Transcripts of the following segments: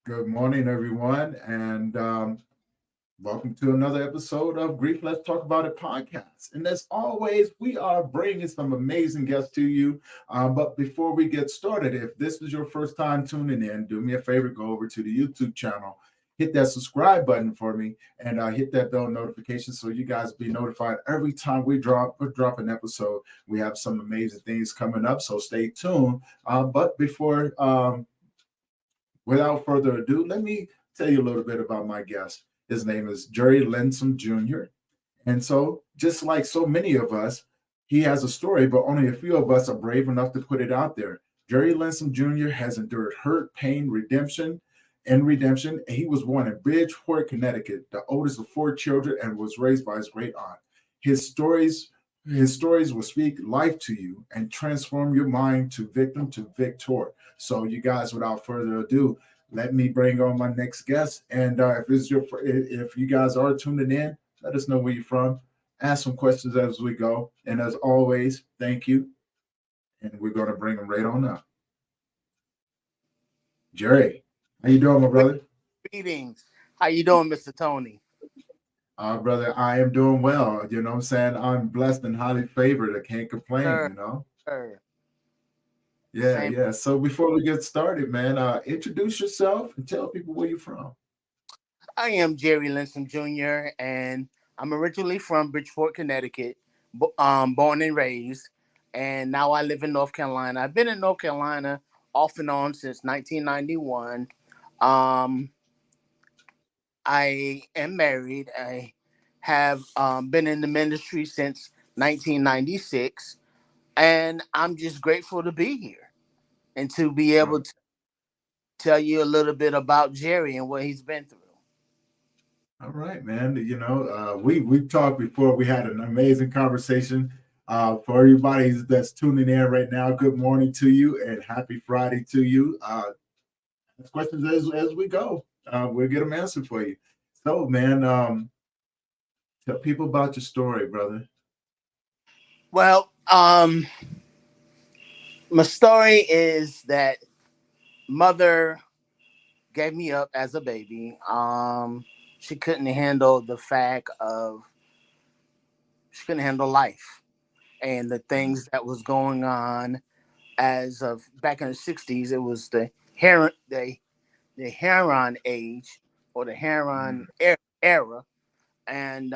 Good morning, everyone, and welcome to another episode of Grief Let's Talk About It podcast. And as always, we are bringing some amazing guests to you. But before we get started, if this is your first time tuning in, do me a favor, go over to the YouTube channel, hit that subscribe button for me, and hit that bell notification so you guys be notified every time we drop an episode. We have some amazing things coming up, so stay tuned. But before Without further ado, let me tell you a little bit about my guest. His name is Jerry Linsom Jr. And so, just like so many of us, he has a story, but only a few of us are brave enough to put it out there. Jerry Linsom Jr. has endured hurt, pain, redemption. He was born in Bridgeport, Connecticut, the oldest of four children, and was raised by his great aunt. His stories, his stories will speak life to you and transform your mind to victim to victor. So, you guys, without further ado, let me bring on my next guest. And if you guys are tuning in, let us know where you're from. Ask some questions as we go. And as always, thank you. And we're going to bring them right on up. Jerry, how you doing, my brother? Greetings. How you doing, Mr. Tony? Brother, I am doing well. You know what I'm saying? I'm blessed and highly favored. I can't complain, Sir, you know? sir. Yeah, Same. yeah. So before we get started, man, introduce yourself and tell people where you're from. I am Jerry Linsom Jr. and I'm originally from Bridgeport, Connecticut, born and raised, and now I live in North Carolina. I've been in North Carolina off and on since 1991. Um, I am married. I have been in the ministry since 1996, and I'm just grateful to be here and to be able to tell you a little bit about Jerry and what he's been through. All right, man. We talked before. We had an amazing conversation. For everybody that's tuning in right now, good morning to you and happy Friday to you. Ask questions as we go. We'll get them answered for you. So, man, tell people about your story, brother. Well, my story is that mother gave me up as a baby. She couldn't handle the fact of she couldn't handle life and the Mm, things that was going on. As of back in the '60s, it was the heron age or the mm, era, and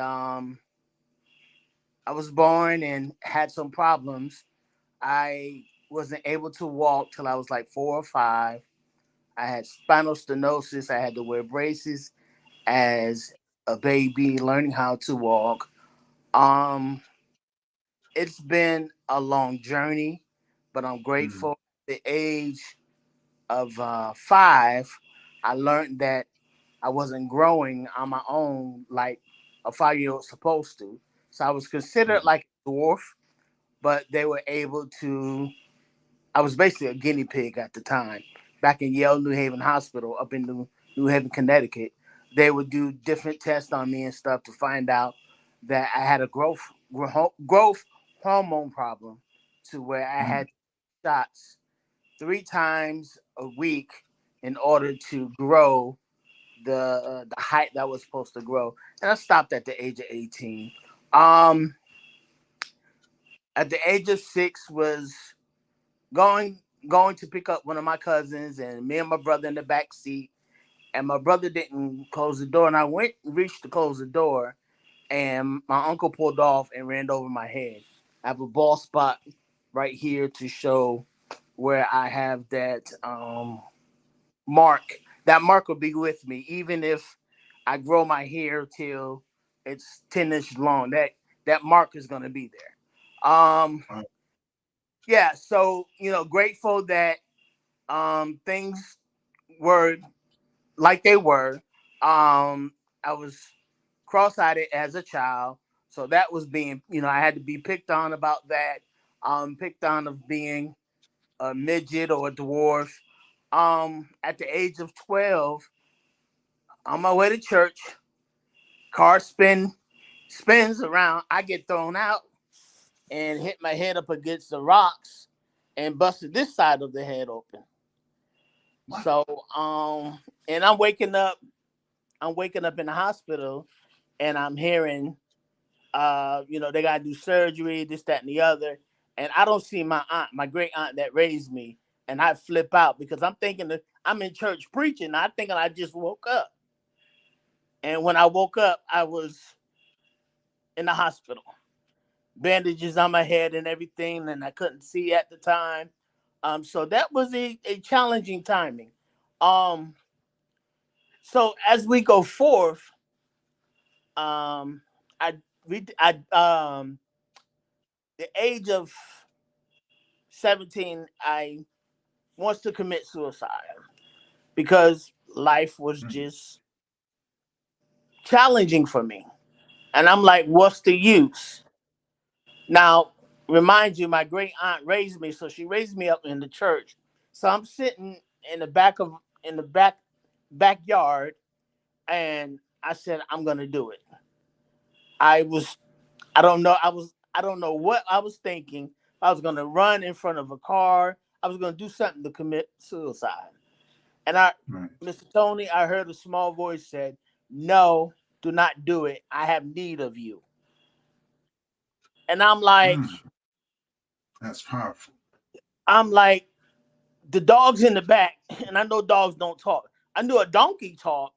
I was born and had some problems. I wasn't able to walk till I was like 4 or 5. I had spinal stenosis. I had to wear braces as a baby, learning how to walk. Um, it's been a long journey, but I'm mm, grateful. At the age of 5, I learned that I wasn't growing on my own like a 5-year-old supposed to. So I was considered mm, like a dwarf, but they were able to. I was basically a guinea pig at the time. Back in Yale New Haven Hospital, up in New Haven, Connecticut, they would do different tests on me and stuff to find out that I had a growth hormone problem, to where I mm, had shots 3 times a week in order to grow the height that was supposed to grow. And I stopped at the age of 18. Um, at the age of 6 was going going to pick up one of my cousins, and me and my brother in the back seat, and my brother didn't close the door, and I went reached to close the door, and my uncle pulled off and ran over my head. I have a bald spot right here to show where I have that mark. That mark will be with me even if I grow my hair till it's 10 inches long. That mark is gonna be there. uh, Yeah, so grateful that things were like they were. I was cross-eyed as a child, so that was being, I had to be picked on about that. Picked on of being a midget or a dwarf. At the age of 12, on my way to church, car spins around. I get thrown out and hit my head up against the rocks and busted this side of the head open. What? So and I'm waking up in the hospital, and I'm hearing they gotta do surgery, this, that, and the other. And I don't see my aunt, my great aunt that raised me, and I flip out because I'm thinking that I'm in church preaching. I thinking I just woke up. And when I woke up, I was in the hospital. Bandages on my head and everything, and I couldn't see at the time. So that was a challenging timing. Um, so as we go forth, um, I the age of 17, I wants to commit suicide because life was Mm, just challenging for me. And I'm like, what's the use? Now, remind you, my great aunt raised me, so she raised me up in the church. So I'm sitting in the backyard, and I said, I'm gonna do it. I was I don't know what I was thinking. I was gonna run in front of a car. I was gonna do something to commit suicide. And right. Mr. Tony, I heard a small voice said, "No, do not do it. I have need of you." And Mm, that's powerful. I'm like, the dog's in the back, and I know dogs don't talk. I knew a donkey talk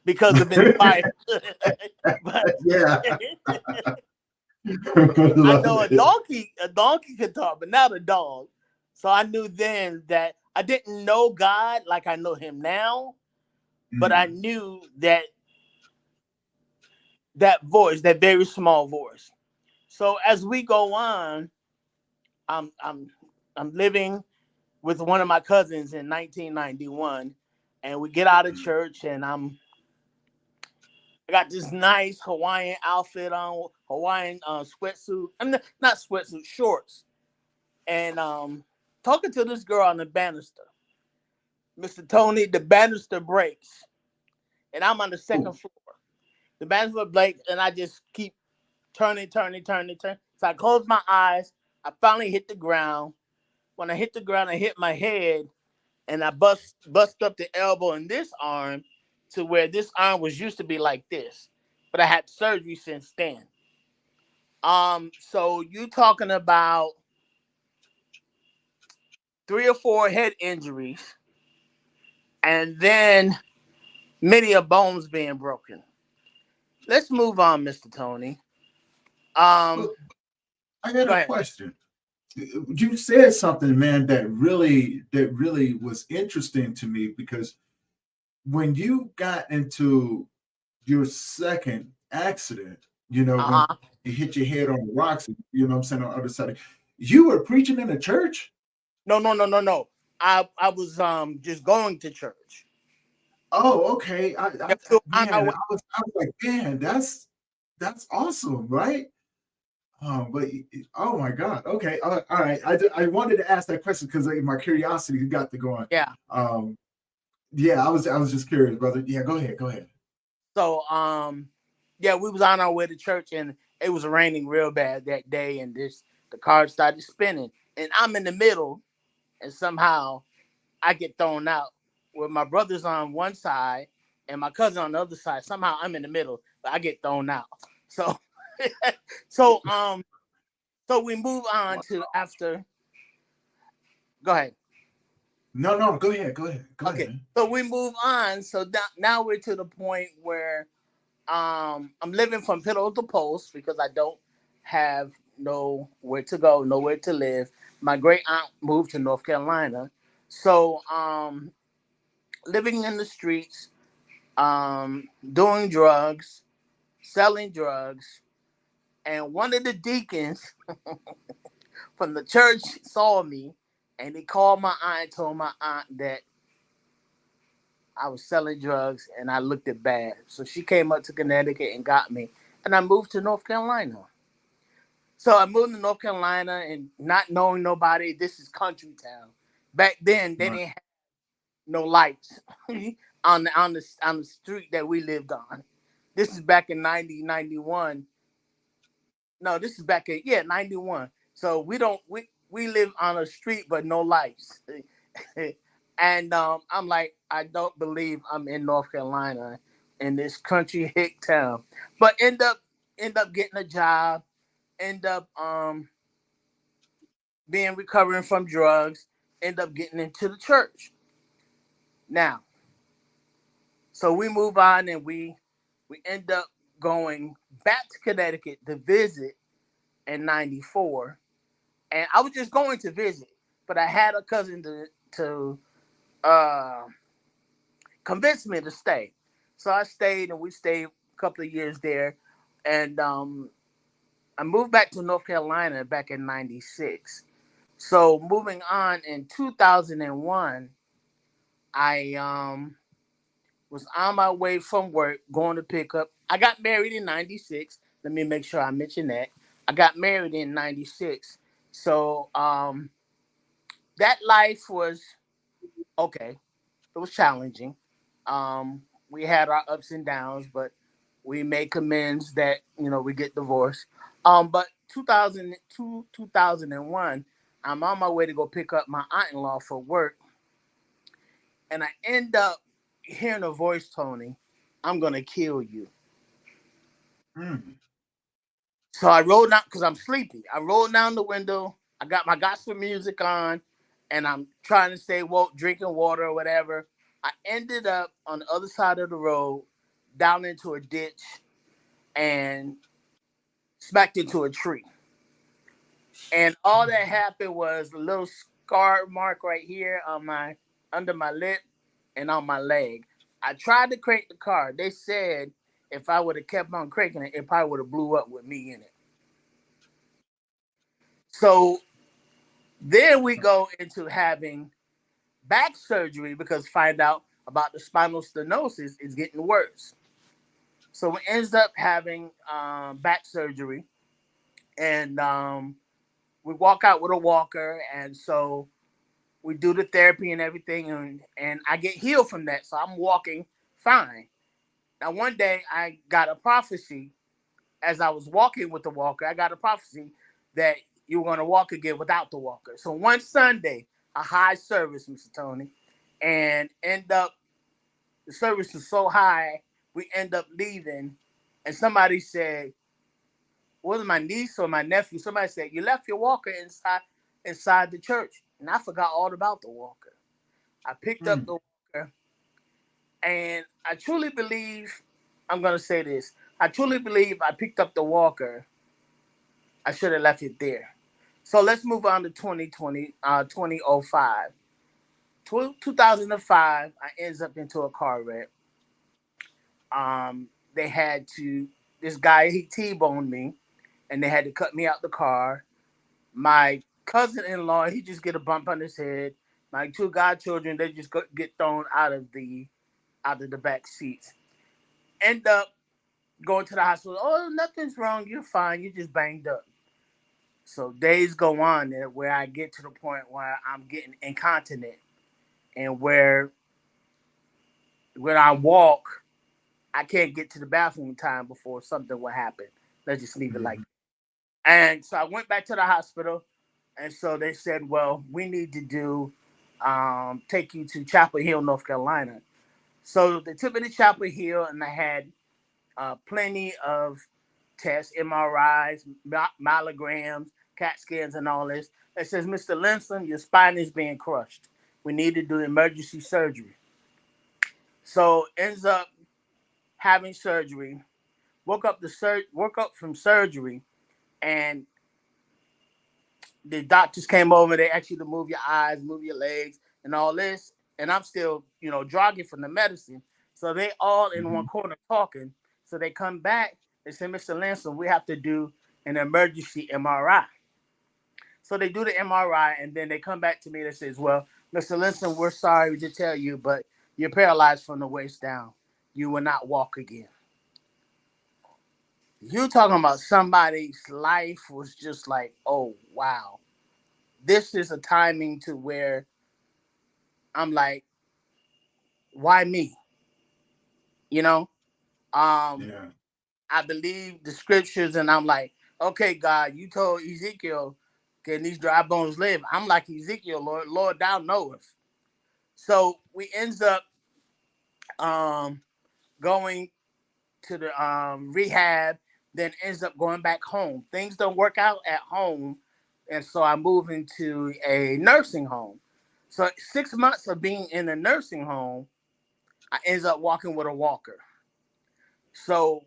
because of in the Bible, but Yeah. I Love know it. a donkey can talk, but not a dog. So I knew then that I didn't know God like I know Him now, but I Mm, knew that that voice, that very small voice. So as we go on, I'm I'm I'm living with one of my cousins in 1991, and we get out of mm, church, and I got this nice Hawaiian outfit on, Hawaiian sweatsuit. I'm not sweatsuit, shorts, and talking to this girl on the banister. Mr. Tony, the banister breaks, and I'm on the second ooh, floor. The banister breaks, and I just keep turning. So I close my eyes. I finally hit the ground. When I hit the ground, I hit my head, and I bust up the elbow in this arm to where this arm was used to be like this, but I had surgery since then. So you talking about 3 or 4 head injuries, and then many of bones being broken. Let's move on, Mr. Tony. Um, well, I got Go a ahead. question. You said something, man, that really was interesting to me because when you got into your second accident, when Uh-huh. you hit your head on the rocks, you know what I'm saying, on the other side, you were preaching in a church? No. I was just going to church. Oh, okay. Yeah, we were on our Man, way. I was like, man, that's awesome, right? But oh my God, okay, all right. I wanted to ask that question because my curiosity got to going. Yeah. Um, yeah, I was just curious, brother. Yeah, go ahead. So yeah, we was on our way to church, and it was raining real bad that day, and the car started spinning, and I'm in the middle, and somehow I get thrown out with my brothers on one side and my cousin on the other side. Somehow I'm in the middle, but I get thrown out. So so so we move on What? to after. Go ahead. No, no, go ahead, Okay, man. so we move on. So now we're to the point where I'm living from pillow to post because I don't have nowhere to go, nowhere to live. My great aunt moved to North Carolina, so living in the streets, doing drugs, selling drugs, and one of the deacons from the church saw me, and he called my aunt and told my aunt that I was selling drugs, and I looked it bad. So she came up to Connecticut and got me, and I moved to North Carolina. So I moved to North Carolina and not knowing nobody. This is country town. Back then, they Right. didn't have no lights on the street that we lived on. This is back in 1991. No, this is back in 91. So we don't we live on a street but no lights. And I'm like, I don't believe I'm in North Carolina in this country hick town. But end up getting a job, end up being recovering from drugs, end up getting into the church. Now, so we move on and we end up going back to Connecticut to visit in '94. And I was just going to visit, but I had a cousin to uh convinced me to stay. So I stayed and we stayed a couple of years there. And I moved back to North Carolina back in '96. So moving on in 2001, I was on my way from work going to pick up. I got married in '96. Let me make sure I mention that. I got married in '96. So that life was okay. It was challenging. We had our ups and downs, but we make amends that we get divorced. But 2002, 2001, I'm on my way to go pick up my aunt-in-law for work, and I end up hearing a voice, Tony, I'm gonna kill you. Mm. So I rolled down because I'm sleepy. I rolled down the window. I got my gospel music on, and I'm trying to stay woke, drinking water or whatever. I ended up on the other side of the road, down into a ditch, and smacked into a tree. And all that happened was a little scar mark right here on my under my lip and on my leg. I tried to crank the car. They said if I would have kept on cranking it, it probably would have blew up with me in it. So then we go into having back surgery because find out about the spinal stenosis is getting worse. So we ends up having back surgery, and we walk out with a walker, and so we do the therapy and everything, and I get healed from that. So I'm walking fine. Now one day I got a prophecy as I was walking with the walker. I got a prophecy that you were going to walk again without the walker. So one Sunday, a high service, Mr. Tony, and end up the service was so high, we end up leaving, and somebody said, was it my niece or my nephew? Somebody said, you left your walker inside the church. And I forgot all about the walker. I picked up Mm. the walker, and I truly believe, I'm going to say this, I truly believe I picked up the walker. I should have left it there. So let's move on to 2005. 2005, I ends up into a car wreck. They had to, this guy, he T-boned me, and they had to cut me out the car. My cousin-in-law, he just get a bump on his head. My two godchildren, they just get thrown out of the back seats. End up going to the hospital. Oh, nothing's wrong. You're fine. You're just banged up. So days go on there where I get to the point where I'm getting incontinent, and where when I walk, I can't get to the bathroom in time before something will happen. Let's just leave it like Mm. that. And so I went back to the hospital, and so they said, well, we need to take you to Chapel Hill, North Carolina. So they took me to Chapel Hill, and I had plenty of tests, MRIs, myelograms, CAT scans, and all this. It says, Mr. Linsom, your spine is being crushed. We need to do emergency surgery. So ends up having surgery. Woke up from surgery, and the doctors came over. They asked you to move your eyes, move your legs, and all this. And I'm still, jogging from the medicine. So they all in one Mhm. corner talking. So they come back. They say, Mr. Lanson, we have to do an emergency MRI. So they do the MRI, and then they come back to me and says, well, Mr. Lanson, we're sorry to tell you, but you're paralyzed from the waist down. You will not walk again. You talking about somebody's life was just like, oh wow. This is a timing to where I'm like, why me? You know? Um, Yeah. I believe the scriptures, and I'm like, okay, God, you told Ezekiel, can these dry bones live? I'm like Ezekiel, Lord, thou knowest. So we ends up um, going to the rehab, then ends up going back home. Things don't work out at home, and so I move into a nursing home. So 6 months of being in a nursing home, I ends up walking with a walker. So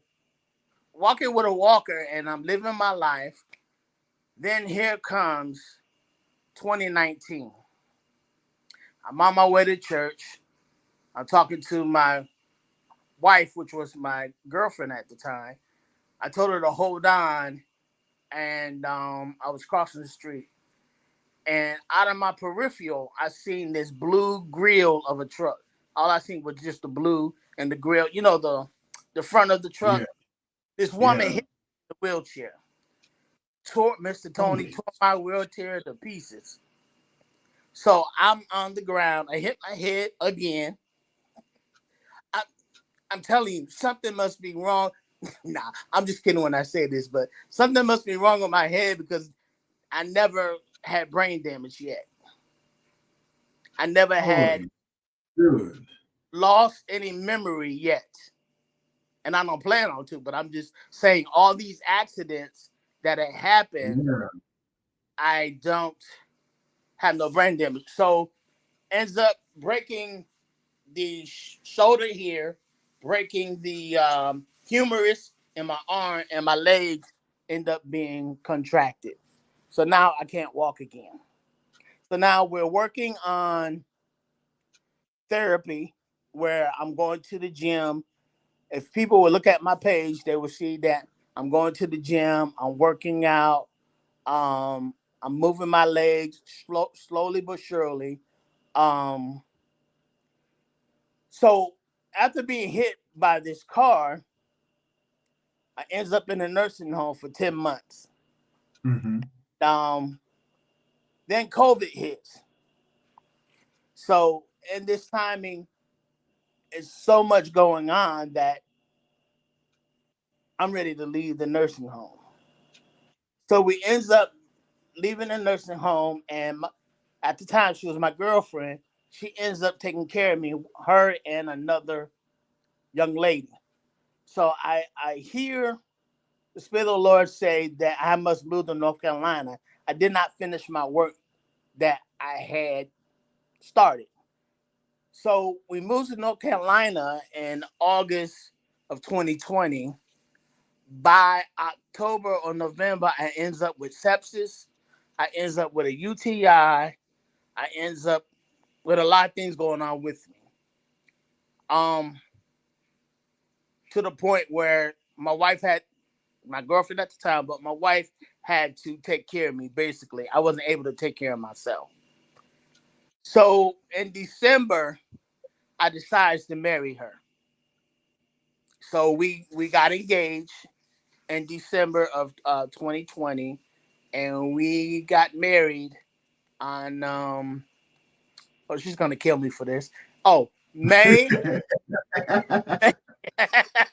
walking with a walker, and I'm living my life. Then here comes 2019. I'm on my way to church. I'm talking to my wife, which was my girlfriend at the time. I told her to hold on, and I was crossing the street. And out of my peripheral, I seen this blue grill of a truck. All I seen was just the blue and the grill. You know, the front of the truck. Yeah. This woman Yeah. hit the wheelchair. Tore Mr. Tony Holy. tore my wheelchair to pieces. So I'm on the ground. I hit my head again. I, I'm telling you, something must be wrong. Nah, I'm just kidding when I say this, but something must be wrong with my head because I never had brain damage yet. I never had Holy. Dude. lost any memory yet. And I don't plan on to, but I'm just saying all these accidents that had happened, Yeah. I don't have no brain damage. So ends up breaking the shoulder here, breaking the humerus in my arm, and my legs end up being contracted. So now I can't walk again. So now we're working on therapy where I'm going to the gym. If people would look at my page, they will see that I'm going to the gym, I'm working out, I'm moving my legs slowly but surely. Um, so after being hit by this car, I ends up in a nursing home for 10 months. Mm-hmm. Um, then COVID hits. So in this timing, it's so much going on that I'm ready to leave the nursing home. So we ends up leaving the nursing home, and at the time she was my girlfriend. She ends up taking care of me, her and another young lady. So I hear the Spirit of the Lord say that I must move to North Carolina. I did not finish my work that I had started. So we moved to North Carolina in August of 2020. By October or November, I ends up with sepsis. I ends up with a UTI. I ends up with a lot of things going on with me. Um, to the point where my wife had my girlfriend at the time, but my wife had to take care of me. Basically, I wasn't able to take care of myself. So in December, I decided to marry her. So we got engaged in December of 2020, and we got married on oh, she's gonna kill me for this. Oh, May.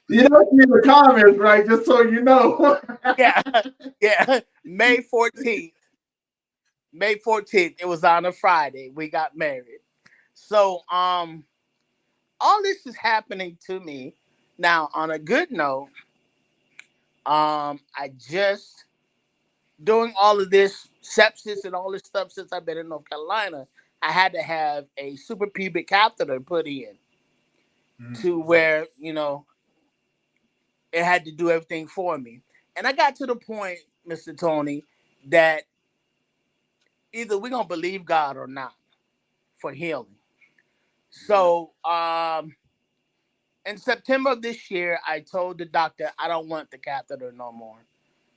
You don't see the comments, right? Just so you know. Yeah, yeah, May 14th. It was on a Friday. We got married. So all this is happening to me. Now, on a good note, I just doing all of this sepsis and all this stuff since I've been in North Carolina, I had to have a suprapubic catheter put in Mm. to where, you know, it had to do everything for me. And I got to the point, Mr. Tony, that either we're gonna believe God or not for healing. Yeah. So in September of this year, I told the doctor I don't want the catheter no more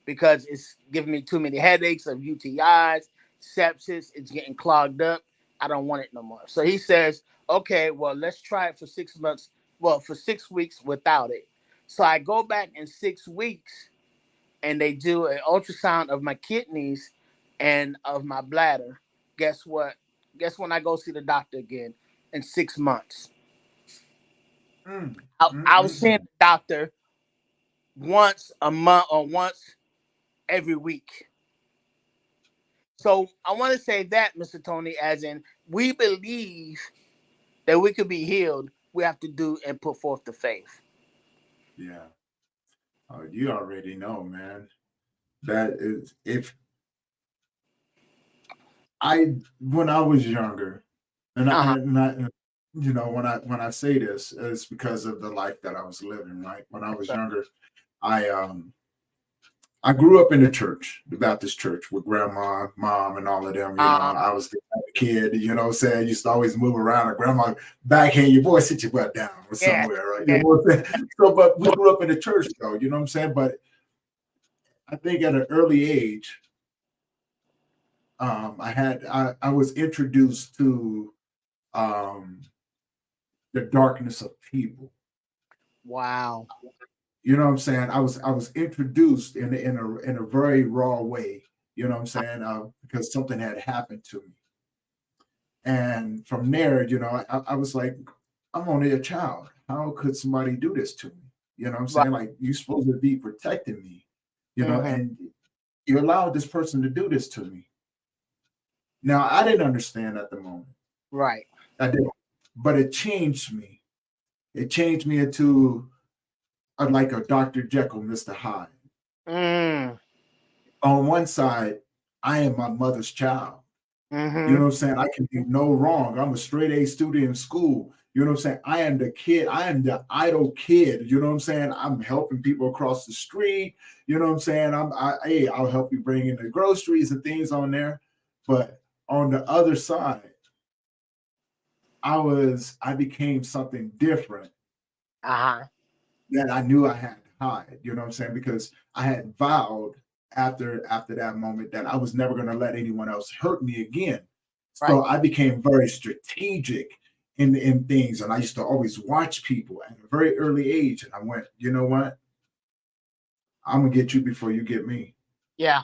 because it's giving me too many headaches of UTIs, sepsis, it's getting clogged up. I don't want it no more. So he says, okay, well, let's try it for 6 months. Well, for 6 weeks without it. So I go back in 6 weeks and they do an ultrasound of my kidneys and of my bladder. Guess what? Guess when I go see the doctor again in 6 months. Mm. I was seeing Mm-mm-mm. the doctor once a month or once every week. So I want to say that, Mr. Tony, as in we believe that we could be healed, we have to do and put forth the faith. Yeah. Oh, you already know, man. That is if I when I was younger, and I Uh huh. and I you know when I say this, it's because of the life that I was living, right? When I was younger, I I grew up in the church, the Baptist church, with grandma, mom, and all of them. You know, Uh, I was the kind of kid, you know what I'm saying? I used to always move around. And grandma backhand your boy, sit your butt down or yeah, somewhere, right? You yeah, know what I'm saying? So, but we grew up in the church, though, you know what I'm saying? But I think at an early age, I was introduced to um, the darkness of people. wow, You know what I'm saying? I was introduced in a very raw way. You know what I'm saying? Because something had happened to me. And from there, you know, I was like, I'm only a child. How could somebody do this to me? You know what I'm right, saying? Like, you're supposed to be protecting me, you know, mm-hmm. and you allowed this person to do this to me. Now, I didn't understand at the moment. Right, I didn't, but it changed me. It changed me into like a Dr. Jekyll, Mr. Hyde. mm, On one side, I am my mother's child. You know mm-hmm. what I'm saying? I can do no wrong. I'm a straight A student in school. You know what I'm saying? I am the kid. I am the idle kid. You know what I'm saying? I'm helping people across the street. You know what I'm saying? Hey, I'll help you bring in the groceries and things on there. But on the other side, I became something different Uh huh. that I knew I had to hide. You know what I'm saying? Because I had vowed after that moment that I was never going to let anyone else hurt me again. Right. So I became very strategic in things, and I used to always watch people at a very early age. And I went, you know what? I'm gonna get you before you get me. Yeah.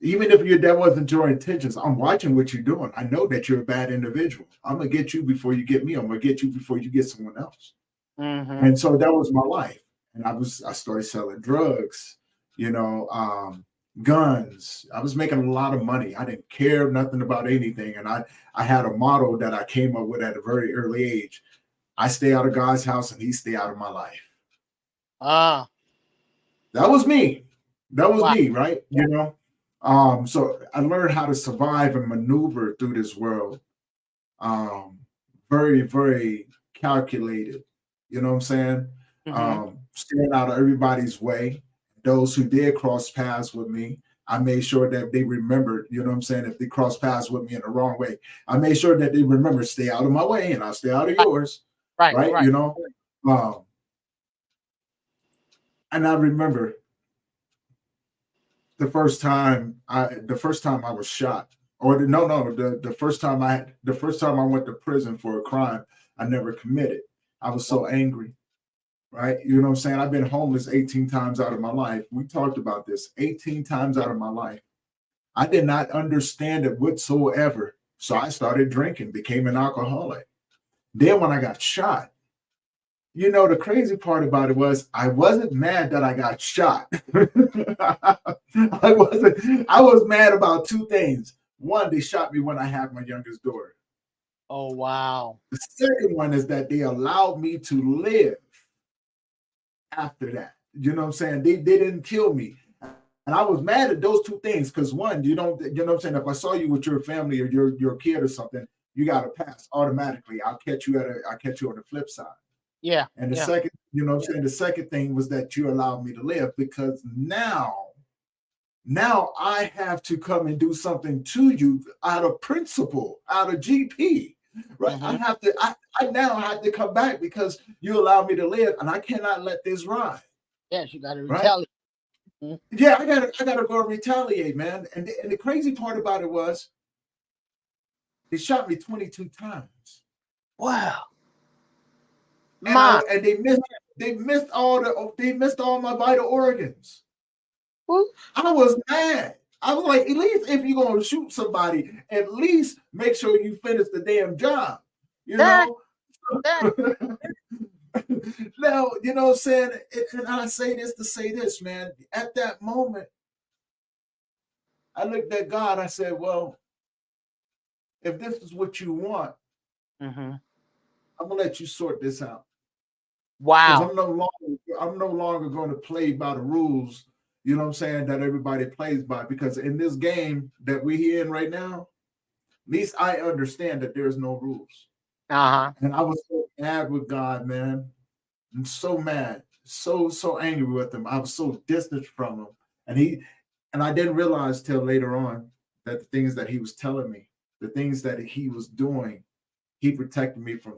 Even if that wasn't your intentions, I'm watching what you're doing. I know that you're a bad individual. I'm gonna get you before you get me. I'm gonna get you before you get someone else. Mm-hmm. And so that was my life. And I started selling drugs, you know, guns. I was making a lot of money. I didn't care nothing about anything. And I had a motto that I came up with at a very early age. I stay out of God's house and he stay out of my life. Ah, That was me. That was wow. me, right? You know. So I learned how to survive and maneuver through this world. Um, very, very calculated. You know what I'm saying? Mm-hmm. Staying out of everybody's way. Those who did cross paths with me, I made sure that they remembered, you know what I'm saying? If they cross paths with me in the wrong way, I made sure that they remember, stay out of my way and I'll stay out of Right, yours, right, right? right. You know? Um, and I remember the first time I was shot, or the first time I went to prison for a crime I never committed. I was so angry, right? You know what I'm saying? I've been homeless 18 times out of my life. We talked about this 18 times out of my life. I did not understand it whatsoever. So I started drinking, became an alcoholic. Then when I got shot, you know, the crazy part about it was I wasn't mad that I got shot. I was mad about two things. One, they shot me when I had my youngest daughter. Oh, wow. The second one is that they allowed me to live after that. You know what I'm saying? They didn't kill me. And I was mad at those two things because one, you know what I'm saying? If I saw you with your family or your kid or something, you got to pass automatically. I'll catch you on the flip side. Yeah, And the yeah. second, you know what I'm saying? The second thing was that you allowed me to live because now I have to come and do something to you out of principle, out of GP. Right. Mm-hmm. I now have to come back because you allow me to live and I cannot let this ride. Yes, you got to Right. retaliate. Mhm. Yeah, I gotta go and retaliate, man. And the crazy part about it was they shot me 22 times. Wow. And My. they missed all my vital organs. Woo. I was mad. I was like, at least if you're gonna shoot somebody, at least make sure you finish the damn job. You That, know? that. Now, you know what I'm saying? And I say this to say this, man. At that moment, I looked at God, I said, well, if this is what you want, Mm-hmm. I'm gonna let you sort this out because Wow. I'm no longer going to play by the rules. You know what I'm saying, that everybody plays by, because in this game that we in right now, at least I understand that there's no rules. Uh-huh. And I was so mad with God, man. I'm so mad, so angry with him. I was so distant from him, and I didn't realize till later on that the things that he was telling me, the things that he was doing, he protected me from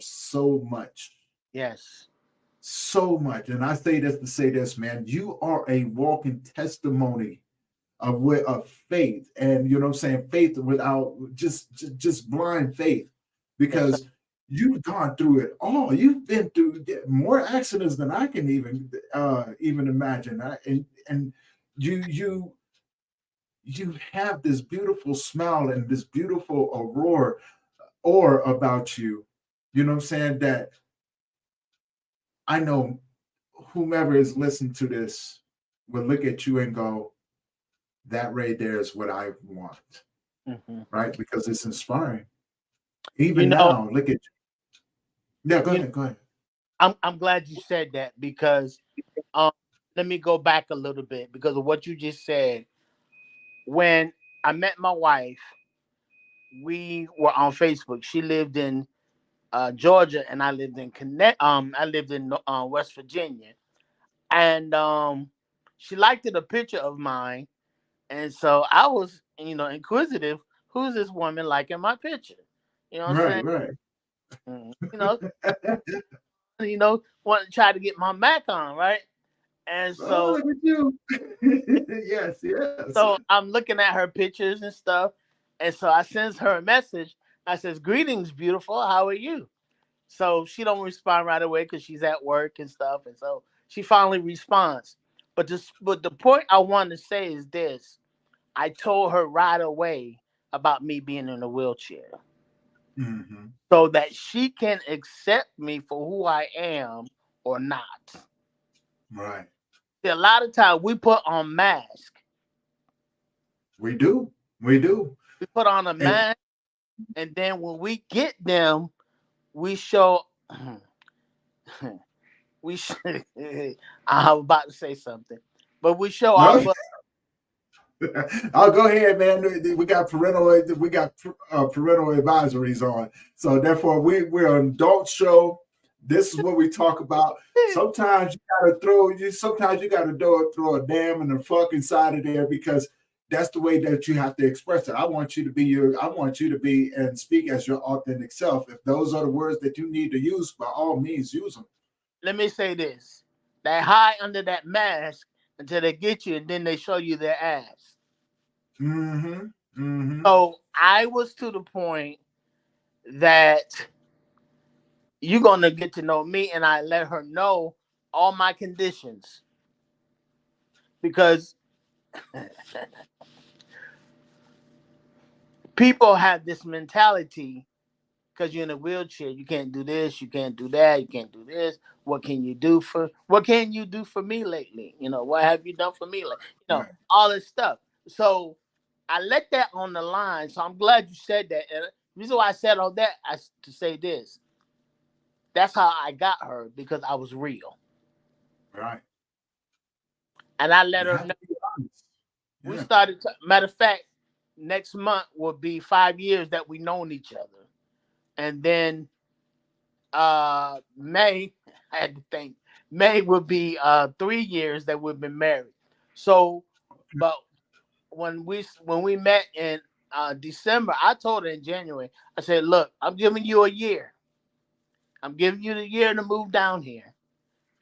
Yes. so much. And I say this to say this, man. You are a walking testimony of faith, and you know what I'm saying, faith without just blind faith, Yes, sir. because you've gone through it all. You've been through more accidents than I can even imagine. And you you have this beautiful smile and this beautiful aura about you. You know what I'm saying, that I know whomever is listening to this will look at you and go, that right there is what I want, Hmm. right? Because it's inspiring. You Even know, now, look at you. Yeah, go you know, ahead, go ahead. I'm glad you said that because um let me go back a little bit because of what you just said. When I met my wife, we were on Facebook. She lived in Georgia, and I lived in I lived in West Virginia, and she liked it a picture of mine, and so I was, inquisitive. Who's this woman liking my picture? You know what I'm Right, saying? right. Mhm. Want to try to get my Mac on, right? And Oh, so, look at you. Yes, yes. so I'm looking at her pictures and stuff, and so I sends her a message. I says, "Greetings, beautiful. How are you?" So she don't respond right away because she's at work and stuff, and so she finally responds. But the point I want to say is this: I told her right away about me being in a wheelchair, Hmm. so that she can accept me for who I am or not. Right. See, a lot of times we put on masks. We do. We do. We put on a And mask, and then when we get them, we show. we. Sh- I'm about to say something, but we show our no, butt. I'll go ahead, man. We got parental advisories on, so therefore we're an adult show. This is what we talk about. Sometimes you gotta throw a damn in the fucking side of there, because that's the way that you have to express it. I want you to be and speak as your authentic self. If those are the words that you need to use, by all means use them. Let me say this: they hide under that mask until they get you, and then they show you their ass. Mm-hmm. Mm-hmm. So I was to the point that you're gonna get to know me, and I let her know all my conditions because people have this mentality because you're in a wheelchair. You can't do this, you can't do that, you can't do this. What can you do for me lately? What have you done for me? Like, Right. all this stuff. So I let that on the line. So I'm glad you said that. And the reason why I said all that is to say this. That's how I got her because I was real. Right. And I let You her have know to be honest. we Yeah. started matter of fact, next month will be 5 years that we known each other. And then May, I had to think, May will be 3 years that we've been married. So, but when we met in December, I told her in January, I said, look, I'm giving you a year. I'm giving you the year to move down here.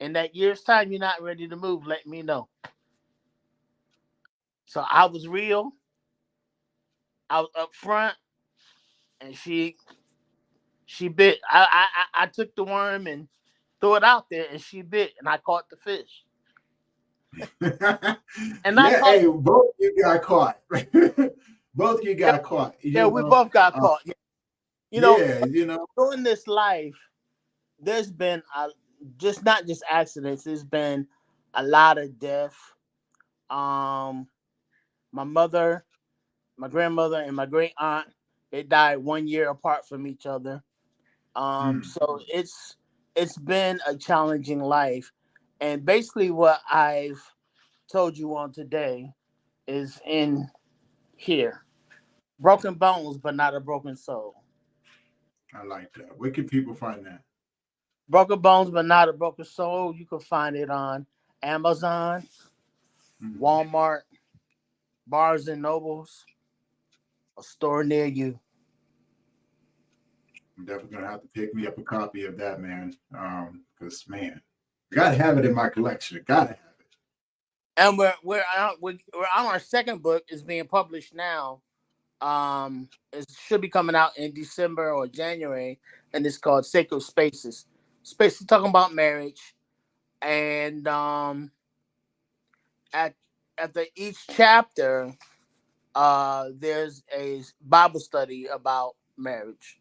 In that year's time, you're not ready to move, let me know. So I was real, I was up front, and she bit. I took the worm and threw it out there, and she bit, and I caught the fish. And I Yeah, caught, hey, both you got caught. Both you yeah, got caught. yeah, we both got caught. You know, Yeah, you know. during this life, there's been just not just accidents. There's been a lot of death. Um, my mother, my grandmother, and my great aunt, they died 1 year apart from each other. So it's been a challenging life, and basically what I've told you on today is in here: broken bones, but not a broken soul. I like that. Where can people find that? Broken bones, but not a broken soul. You can find it on Amazon, Mm. Walmart, Barnes and Nobles, a store near you. I'm definitely gonna have to pick me up a copy of that, man. Because man, I gotta have it in my collection. Gotta have it. And we're on our second book. Is being published now. It should be coming out in December or January, and it's called Sacred Spaces. Spaces talking about marriage, and at the each chapter, there's a Bible study about marriage.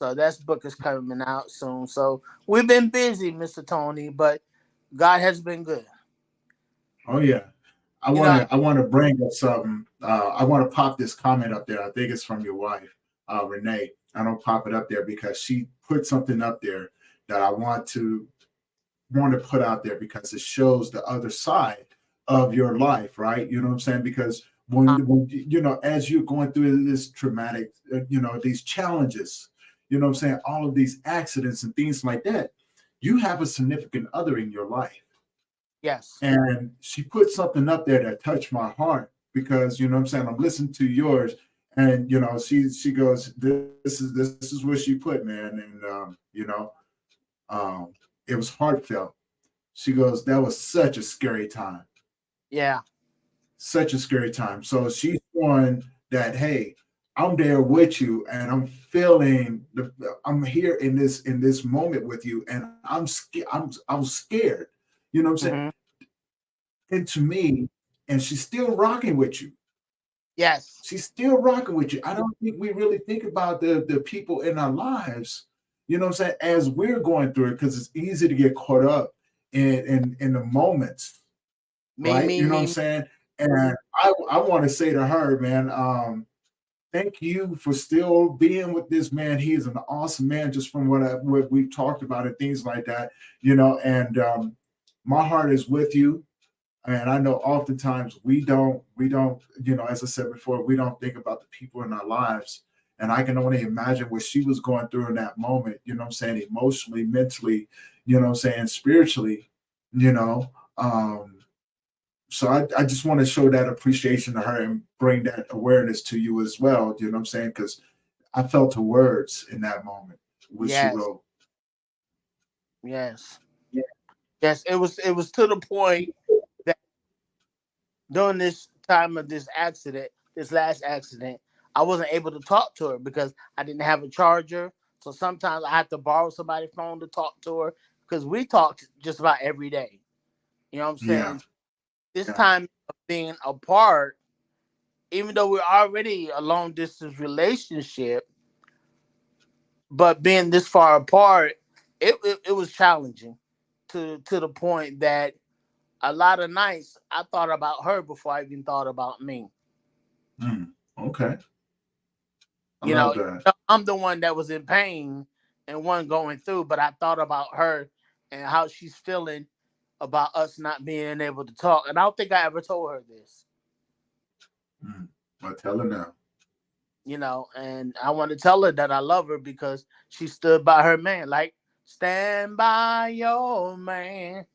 So that book is coming out soon. So we've been busy, Mr. Tony, but God has been good. Oh yeah. I You know, wanna I wanna bring up something. I wanna pop this comment up there. I think it's from your wife, Renee. I don't pop it up there because she put something up there that I want to put out there because it shows the other side of your life, right? You know what I'm saying? Because when you know, as you're going through this traumatic, these challenges, you know what I'm saying, all of these accidents and things like that, you have a significant other in your life. yes. And she put something up there that touched my heart because you know what I'm saying, I'm listening to yours, and she goes, this is what she put, man, and um, it was heartfelt. She goes, that was such a scary time, Yeah. such a scary time. So she's showing that, hey, I'm there with you, and I'm here in this moment with you, and I was scared. You know what I'm saying? Hmm. Into me, and she's still rocking with you. Yes. She's still rocking with you. I don't think we really think about the people in our lives, you know what I'm saying, as we're going through it, because it's easy to get caught up in the moments, Me, right? me, You know what I'm me, me. saying? And I want to say to her, man, thank you for still being with this man. He is an awesome man, just from what we've talked about and things like that, and my heart is with you. And I know oftentimes we don't, as I said before, we don't think about the people in our lives. And I can only imagine what she was going through in that moment, you know what I'm saying, emotionally, mentally, you know what I'm saying, spiritually, you know. So I just want to show that appreciation to her and bring that awareness to you as well, you know what I'm saying? Because I felt her words in that moment, what she Yes. wrote. Yes. Yes. It was to the point that during this time of this accident, this last accident, I wasn't able to talk to her because I didn't have a charger. So sometimes I had to borrow somebody's phone to talk to her because we talked just about every day. You know what I'm Yeah, saying? This yeah. time of being apart, even though we're already a long distance relationship, but being this far apart, it was challenging to the point that a lot of nights I thought about her before I even thought about me. Okay. I You love know, that. I'm the one that was in pain and one going through, but I thought about her and how she's feeling about us not being able to talk. And I don't think I ever told her this, I tell her now. and I want to tell her that I love her because she stood by her man. Like, stand by your man.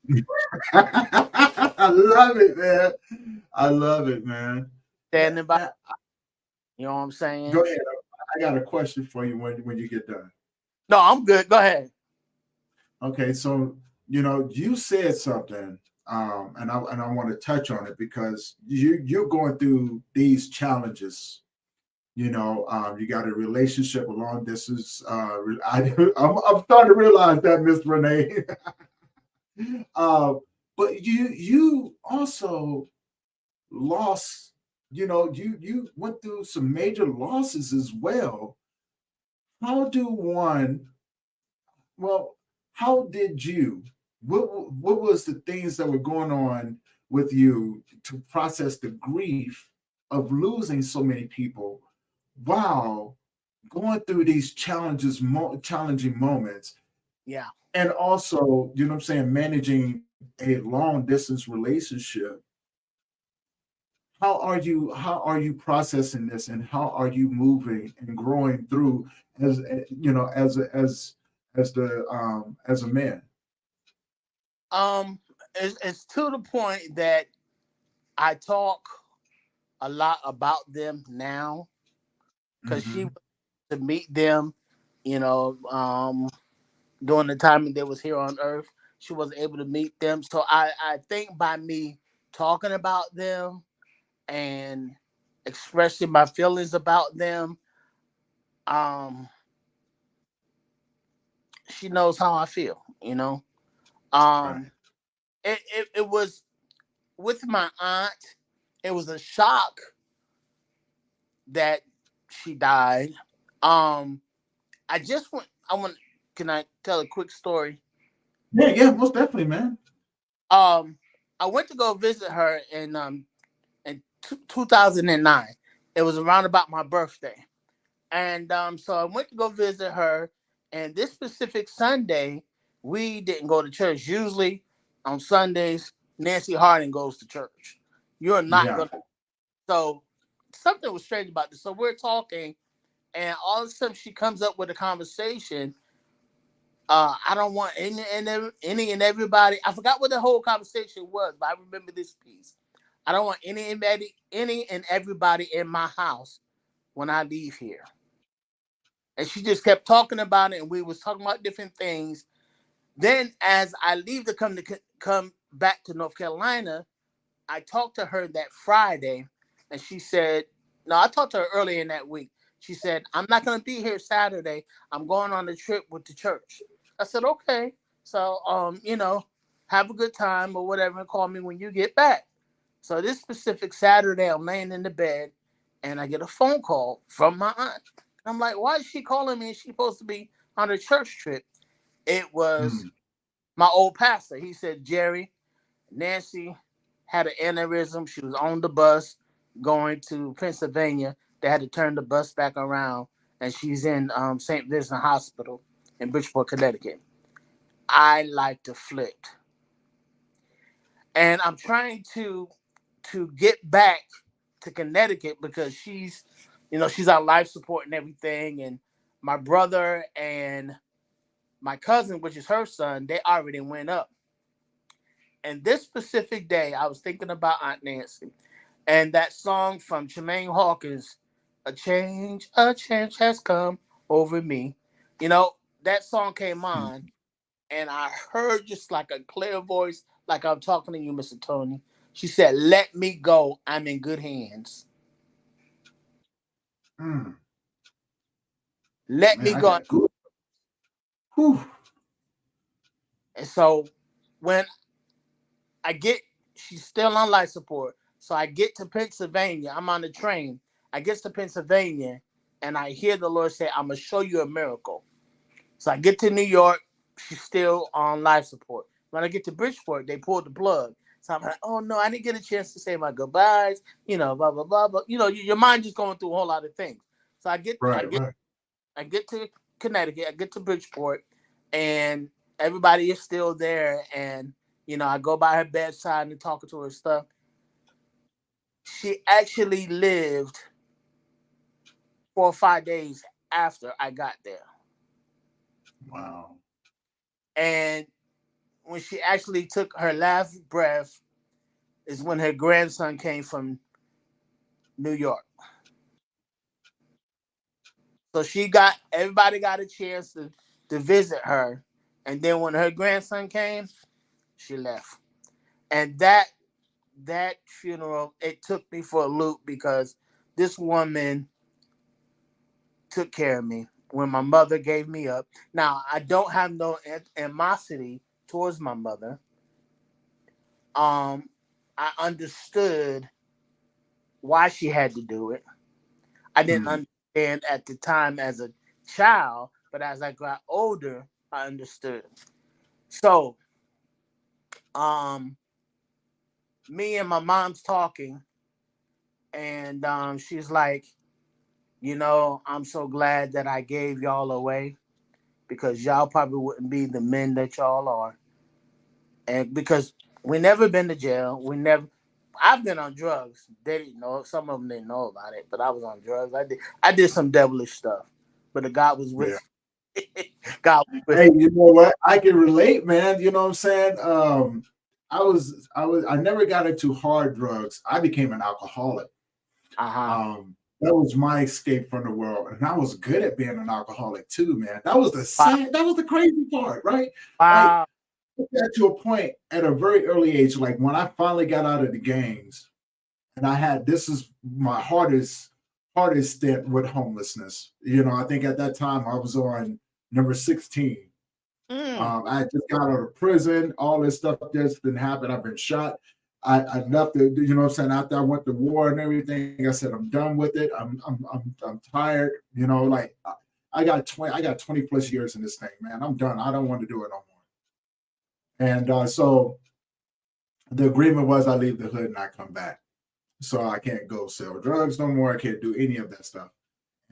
I love it, man. I love it, man. Standing by, Now, you know what I'm go saying? ahead. I got a question for you when you get done. No, I'm good. Go ahead. Okay, so you said something, and I want to touch on it because you're going through these challenges. You got a relationship, a long distance. I'm starting to realize that, Miss Renee. uh, but you also loss, you went through some major losses as well. How do one, well, how did you, what was the things that were going on with you to process the grief of losing so many people? Wow. going through these challenging moments, Yeah. and also, you know what I'm saying, managing a long distance relationship. How are you processing this, and how are you moving and growing through as as a man? Um, it's to the point that I talk a lot about them now because she Hmm. went to meet them, you know, during the time that they was here on Earth. She wasn't able to meet them, so I think by me talking about them and expressing my feelings about them, um, she knows how I feel. Right. Um, it was with my aunt. It was a shock that she died. Um, I just want. I want. Can I tell a quick story? Yeah, yeah, most definitely, man. Um, I went to go visit her in 2009. It was around about my birthday, and so I went to go visit her. And this specific Sunday, we didn't go to church. Usually on Sundays, Nancy Harding goes to church. You're not Yeah. gonna. So something was strange about this. So we're talking, and all of a sudden she comes up with a conversation. I don't want any and everybody. I forgot what the whole conversation was, but I remember this piece. I don't want any and everybody in my house when I leave here. And she just kept talking about it, and we was talking about different things. Then, as I leave to come back to North Carolina, I talked to her that Friday, and she said, "No, I talked to her earlier in that week. She said, I'm not going to be here Saturday. I'm going on a trip with the church." I said, "Okay. So, have a good time or whatever, and call me when you get back." So this specific Saturday, I'm laying in the bed, and I get a phone call from my aunt. I'm like, "Why is she calling me? She's supposed to be on a church trip." It was Mm. my old pastor. He said, "Jerry, Nancy had an aneurysm. She was on the bus going to Pennsylvania. They had to turn the bus back around, and she's in St. Vincent Hospital in Bridgeport, Connecticut." I like to flip, and I'm trying to get back to Connecticut because she's on life support and everything, and my brother and my cousin, which is her son, they already went up. And this specific day, I was thinking about Aunt Nancy. And that song from Tremaine Hawkins, a change has come over me. You know, that song came Mm. on, and I heard just like a clear voice, like I'm talking to you, Mr. Tony. She said, "Let me go. I'm in good hands. Mm. Let Man, me I go." got good. Whew. And so when I get, she's still on life support. So I get to Pennsylvania. I'm on the train. I get to Pennsylvania, and I hear the Lord say, "I'm going to show you a miracle." So I get to New York. She's still on life support. When I get to Bridgeport, they pulled the plug. So I'm like, "Oh no, I didn't get a chance to say my goodbyes." Blah blah blah. But your mind just going through a whole lot of things. So I get, I Right, get, right. I get to Connecticut. I get to Bridgeport, and everybody is still there. And I go by her bedside and talking to her stuff. She actually lived 4 or 5 days after I got there, Wow. and when she actually took her last breath is when her grandson came from New York. So everybody got a chance to visit her. And then when her grandson came, she left. And that funeral, it took me for a loop because this woman took care of me when my mother gave me up. Now, I don't have no animosity towards my mother. I understood why she had to do it. I didn't Mm. understand at the time as a child, but as I got older, I understood. So, um, me and my mom's talking, and she's like, I'm so glad that I gave y'all away because y'all probably wouldn't be the men that y'all are. And because we never been to jail, I've been on drugs. They didn't know. Some of them didn't know about it, but I was on drugs. I did some devilish stuff, but the God was Yeah. with me. God was with Hey, me. you know what? I can relate, man. You know what I'm saying? I never got into hard drugs. I became an alcoholic. Uh-huh. That was my escape from the world, and I was good at being an alcoholic too, man. Wow. That was the crazy part, right? Like, Wow. I got to a point at a very early age, like when I finally got out of the gangs, and this is my hardest stint with homelessness. I think at that time I was on number 16. Mm. I had just got out of prison. All this stuff just didn't happen. I've been shot. I left it. You know what I'm saying? After I went to war and everything, I said I'm done with it. I'm tired. Like I got 20 plus years in this thing, man. I'm done. I don't want to do it no more. And so the agreement was I leave the hood and I come back. So I can't go sell drugs no more. I can't do any of that stuff.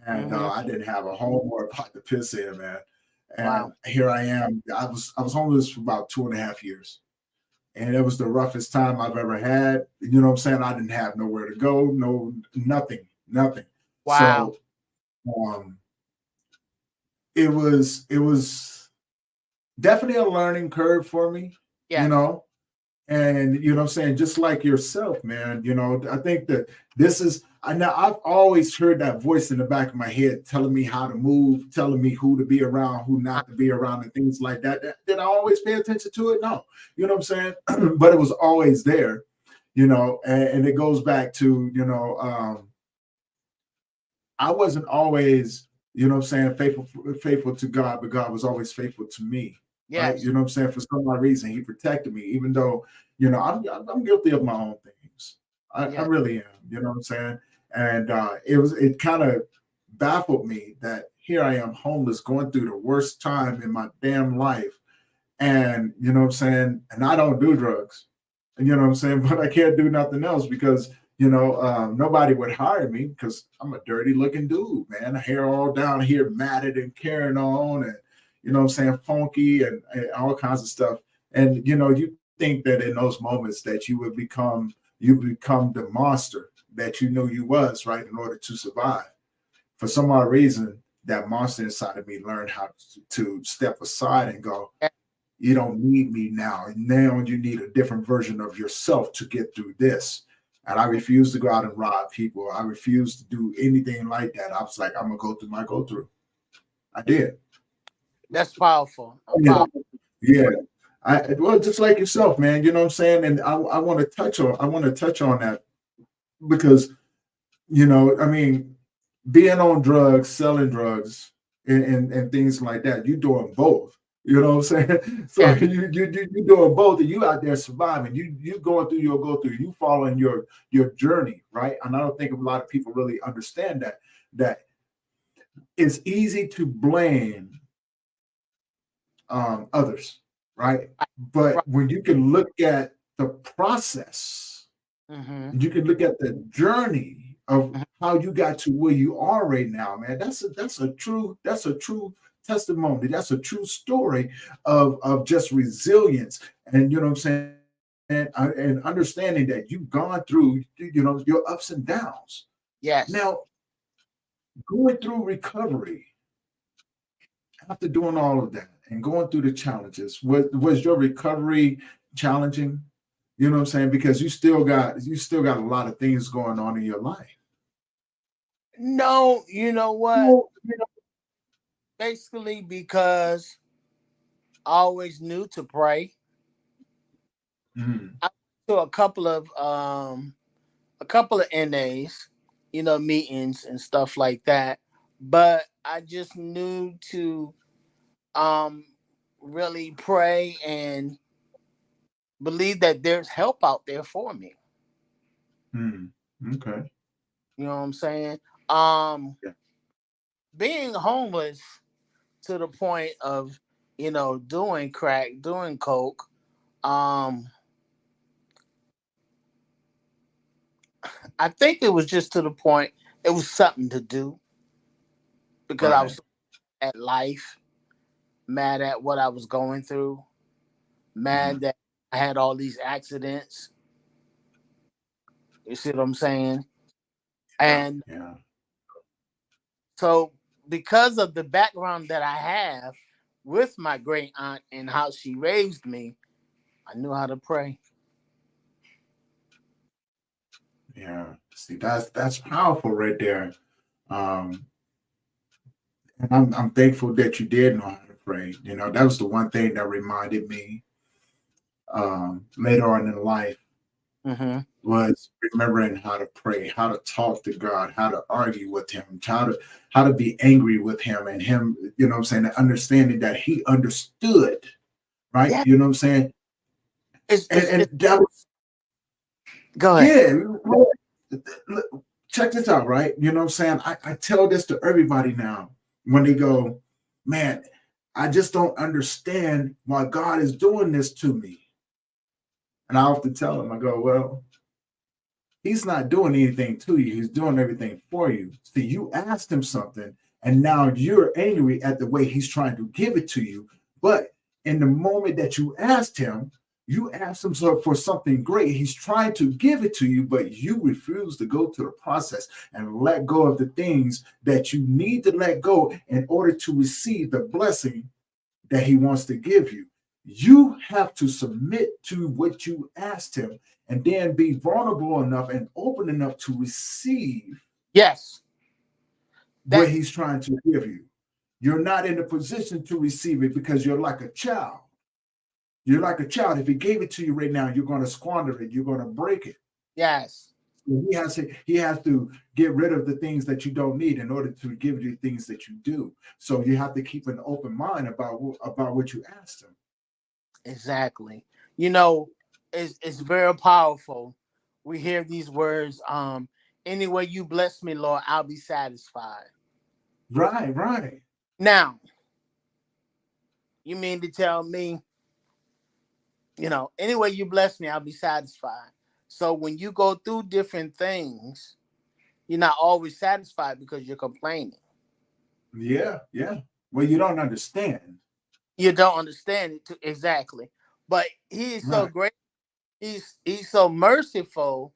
And Mm-hmm. I didn't have a home or a pot to piss in, man. And Wow. here I am. I was homeless for about 2.5 years, and it was the roughest time I've ever had. You know what I'm saying? I didn't have nowhere to go, no nothing, nothing. Wow. So um, it was definitely a learning curve for me. You Yes. know, And you know what I'm saying, just like yourself, man, I think that I've always heard that voice in the back of my head telling me how to move, telling me who to be around, who not to be around, and things like that. Did I always pay attention to it? No. You know what I'm saying? But it was always there, and it goes back to, I wasn't always, you know what I'm saying, faithful to God, but God was always faithful to me. Right. Yes. You know what I'm saying? For some odd reason, he protected me, even though, I'm guilty of my own things. I Yes. really am, you know what I'm saying? And it kind of baffled me that here I am homeless, going through the worst time in my damn life. And you know what I'm saying? And I don't do drugs. And you know what I'm saying? But I can't do nothing else because nobody would hire me because I'm a dirty looking dude, man. Hair all down here, matted and carrying on, and you know what I'm saying, funky and all kinds of stuff. And you think that in those moments that you become the monster that you knew you was, right, in order to survive. For some odd reason, that monster inside of me learned how to step aside and go, Yes. you don't need me now. Now you need a different version of yourself to get through this. And I refuse to go out and rob people. I refuse to do anything like that. I was like, I'm gonna go through my go through. I did. That's powerful. Yeah. Yeah. Well, just like yourself, man. You know what I'm saying? And I want to touch on that because I mean, being on drugs, selling drugs, and things like that, you doing both. You know what I'm saying? So Yes. you doing both, and you out there surviving. You going through your go through. You following your journey, right? And I don't think a lot of people really understand that it's easy to blame others, right? But Right. when you can look at the process, Mm-hmm. you can look at the journey of how you got to where you are right now, man. That's a true testimony. That's a true story of just resilience, and you know what I'm saying, and understanding that you've gone through your ups and downs. Yes. Now, going through recovery after doing all of that and going through the challenges, was your recovery challenging? You know what I'm saying? Because you still got a lot of things going on in your life. No, you know what? Well, Basically, because I always knew to pray. mm, I went to a couple of NAs, meetings and stuff like that. But I just knew to um really pray and believe that there's help out there for me. mm, okay. You know what I'm saying? Um Yeah. Being homeless to the point of, doing crack, doing coke, um I think it was just to the point it was something to do. because I Right. was at life, mad at what I was going through, mad that I had all these accidents. You see what I'm saying? Yeah. And Yeah. so, because of the background that I have with my great aunt and how she raised me, I knew how to pray. Yeah. See, that's powerful right there. Um, and I'm thankful that you did know how to pray. You know, that was the one thing that reminded me later on in life Mm-hmm. was remembering how to pray, how to talk to God, how to argue with him, how to be angry with him and him, you know what I'm saying, the understanding that he understood, right? Yeah, You know what I'm saying? And it's that was, go ahead. yeah, look, check this out, right? You know what I'm saying? I tell this to everybody now when they go, man, I just don't understand why God is doing this to me. And I often tell them, I go, well, he's not doing anything to you. He's doing everything for you. See, you asked him something, and now you're angry at the way he's trying to give it to you. But in the moment that you asked him for something great. He's trying to give it to you, but you refuse to go to the process and let go of the things that you need to let go in order to receive the blessing that he wants to give you. You have to submit to what you asked him and then be vulnerable enough and open enough to receive Yes, what that's he's trying to give you. You're not in a position to receive it because you're like a child. You're like a child. If he gave it to you right now, you're going to squander it. You're going to break it. yes, He has to get rid of the things that you don't need in order to give you things that you do. So you have to keep an open mind about what you asked him. exactly. You know, it's very powerful. We hear these words, any way you bless me, Lord, I'll be satisfied. Right, right. Now, you mean to tell me, any way you bless me, I'll be satisfied. So when you go through different things, you're not always satisfied because you're complaining. Yeah, yeah. Well, you don't understand. You don't understand it exactly. But he is so Right. great. He's so merciful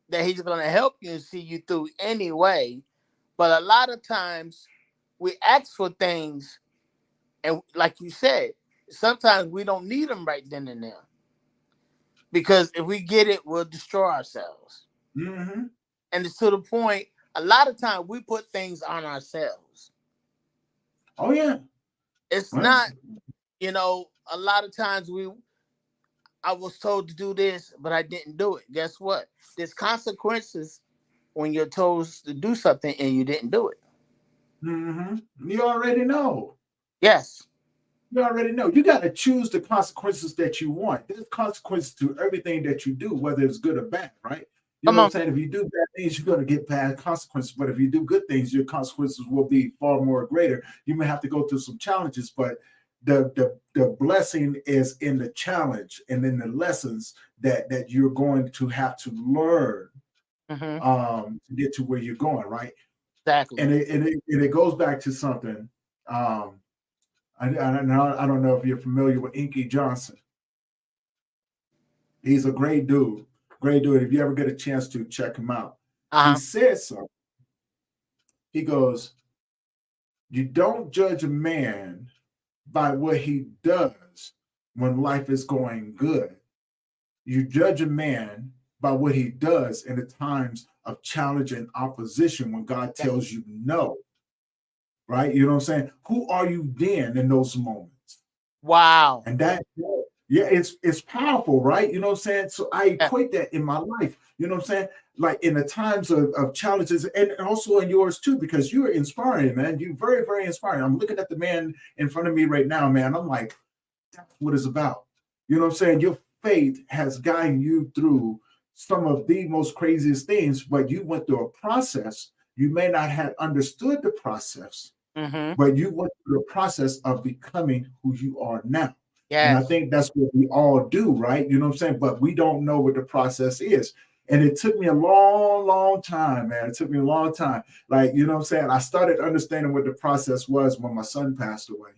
that he's gonna help you and see you through anyway. But a lot of times we ask for things, and like you said, sometimes we don't need them right then and there because if we get it, we'll destroy ourselves. Mm-hmm. And it's to the point. A lot of times we put things on ourselves. Oh yeah. It's Well, not, a lot of times I was told to do this, but I didn't do it. Guess what? There's consequences when you're told to do something and you didn't do it. you already know. Yes. You already know. You got to choose the consequences that you want. There's consequences to everything that you do, whether it's good or bad, right? You know Come what I'm on. saying? If you do bad things, you're going to get bad consequences. But if you do good things, your consequences will be far more greater. You may have to go through some challenges, but the blessing is in the challenge and in the lessons that you're going to have to learn Hmm. to get to where you're going, right? Exactly. And it goes back to something. Um, I don't know if you're familiar with Inky Johnson. He's a great dude. Great dude. If you ever get a chance to check him out, he Uh-huh. said something. He goes, you don't judge a man by what he does when life is going good. You judge a man by what he does in the times of challenge and opposition when God tells you no, right? You know what I'm saying? Who are you then in those moments? Wow. And that, yeah, it's powerful, right? You know what I'm saying? So I Yeah. equate that in my life. You know what I'm saying? Like in the times of challenges and also in yours too, because you're inspiring, man. You're very, very inspiring. I'm looking at the man in front of me right now, man. I'm like, that's what it's about. You know what I'm saying? Your faith has guided you through some of the most craziest things, but you went through a process. You may not have understood the process, Hmm. but you went through the process of becoming who you are now. And I Yes. think that's what we all do, right? You know what I'm saying? But we don't know what the process is. And it took me a long, long time, man. It took me a long time. Like, you know what I'm saying? I started understanding what the process was when my son passed away.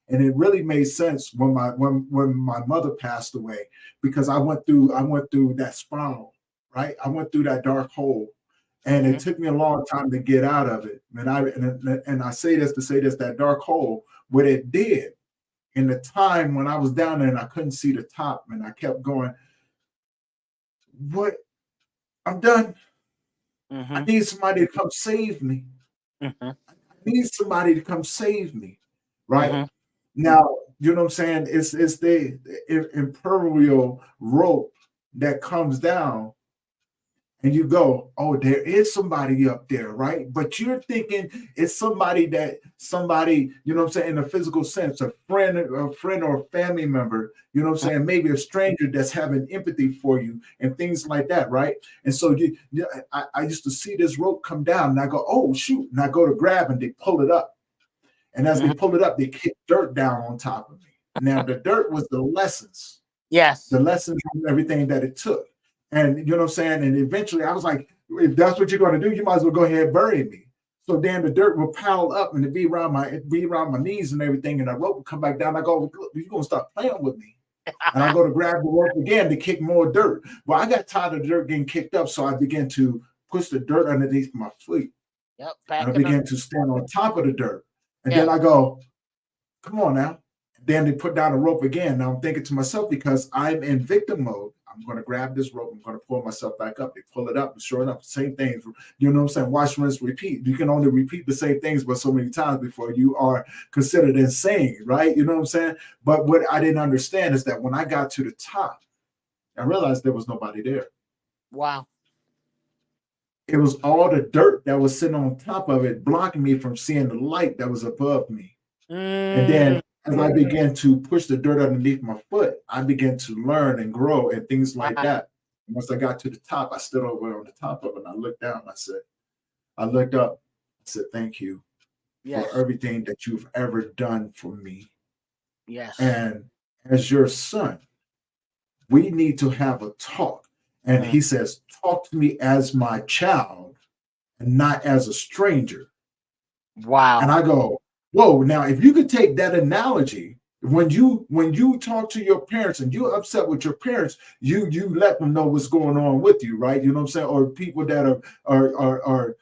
And it really made sense when my mother passed away, because I went through that spiral, right? I went through that dark hole. And it Mm-hmm. took me a long time to get out of it. And I say this to say this, that dark hole, what it did in the time when I was down there and I couldn't see the top, and I kept going, what? I'm done. I Mm-hmm. need somebody to come save me. Mm-hmm. I need somebody to come save me. Right Mm-hmm. now, you know what I'm saying? It's the imperial rope that comes down, and you go, oh, there is somebody up there, right? But you're thinking it's somebody, you know what I'm saying, in a physical sense, a friend or a family member, you know what I'm saying, maybe a stranger that's having empathy for you and things like that, right? And so I used to see this rope come down, and I go, oh shoot, and I go to grab, and they pull it up, and as they Mm-hmm. pull it up, they kick dirt down on top of me. Now the dirt was Yes. the lessons from everything that it took. And you know what I'm saying? And eventually I was like, if that's what you're going to do, you might as well go ahead and bury me. So then the dirt will pile up, and it'd be around my knees and everything, and the rope would come back down. I go, look, you're gonna stop playing with me. And I go to grab the rope again to kick more dirt. Well, I got tired of the dirt getting kicked up, so I began to push the dirt underneath my feet. Yep. And I Backing up. began to stand on top of the dirt. And then Yes. I go, come on now. Then they put down the rope again. Now I'm thinking to myself, because I'm in victim mode, I'm going to grab this rope. I'm going to pull myself back up. They pull it up, and sure enough, same things. You know what I'm saying? Watch, rinse, repeat. You can only repeat the same things but so many times before you are considered insane, right? You know what I'm saying? But what I didn't understand is that when I got to the top, I realized there was nobody there. Wow. It was all the dirt that was sitting on top of it, blocking me from seeing the light that was above me. And Mm. then as I began to push the dirt underneath my foot, I began to learn and grow and things like Wow. that. And once I got to the top, I stood over on the top of it, and I looked down. I looked up, I said, thank you for Yes. everything that you've ever done for me. Yes. And as your son, we need to have a talk. And Mm. he says, talk to me as my child and not as a stranger. And Wow. I go, whoa, now if you could take that analogy, when you talk to your parents and you're upset with your parents, you let them know what's going on with you, right? You know what I'm saying? Or people that are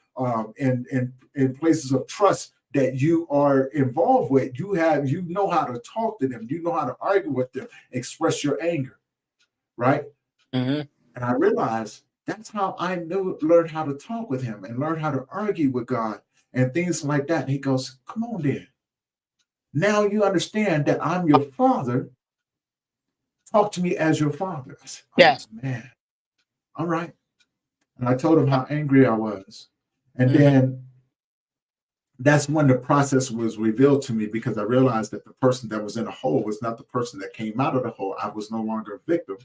in places of trust that you are involved with, you know how to talk to them, you know how to argue with them, express your anger, right? Mm-hmm. And I realized that's how learned how to talk with him and learn how to argue with God and things like that. And he goes, come on, then. Now you understand that I'm your father. Talk to me as your father. I said, oh, Yes. man. All right. And I told him how angry I was. And Mm-hmm. then that's when the process was revealed to me, because I realized that the person that was in the hole was not the person that came out of the hole. I was no longer a victim.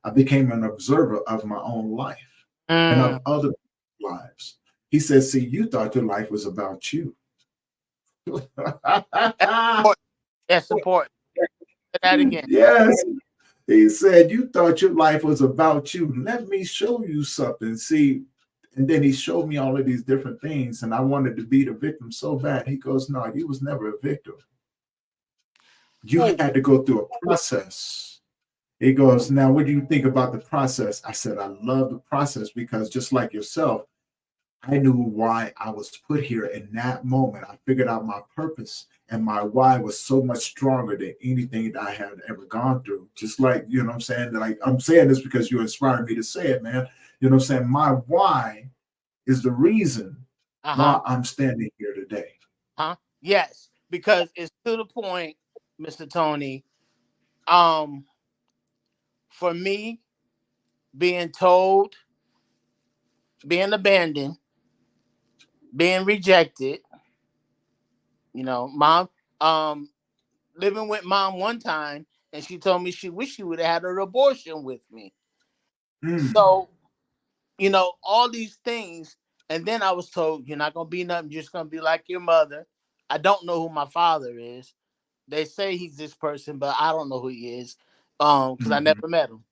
I became an observer of my own life and Mm. of other lives. He says, see, you thought your life was about you. That's important. That's important. Say that again. Yes. He said, you thought your life was about you. Let me show you something. See, and then he showed me all of these different things, and I wanted to be the victim so bad. He goes, no, you was never a victim. You Ooh. had to go through a process. He goes, now, what do you think about the process? I said, I love the process, because just like yourself, I knew why I was put here in that moment. I figured out my purpose, and my why was so much stronger than anything that I had ever gone through. Just like, you know what I'm saying? Like, I'm saying this because you inspired me to say it, man. You know what I'm saying? My why is the reason Uh-huh. why I'm standing here today. Huh? Yes. Because it's to the point, Mr. Tony. Um, for me, being told, being abandoned, being rejected, mom, um, living with mom one time, and she told me she wished she would have had an abortion with me. Mm, So, all these things. And then I was told, you're not going to be nothing. You're just going to be like your mother. I don't know who my father is. They say he's this person, but I don't know who he is because I mhm, never met him.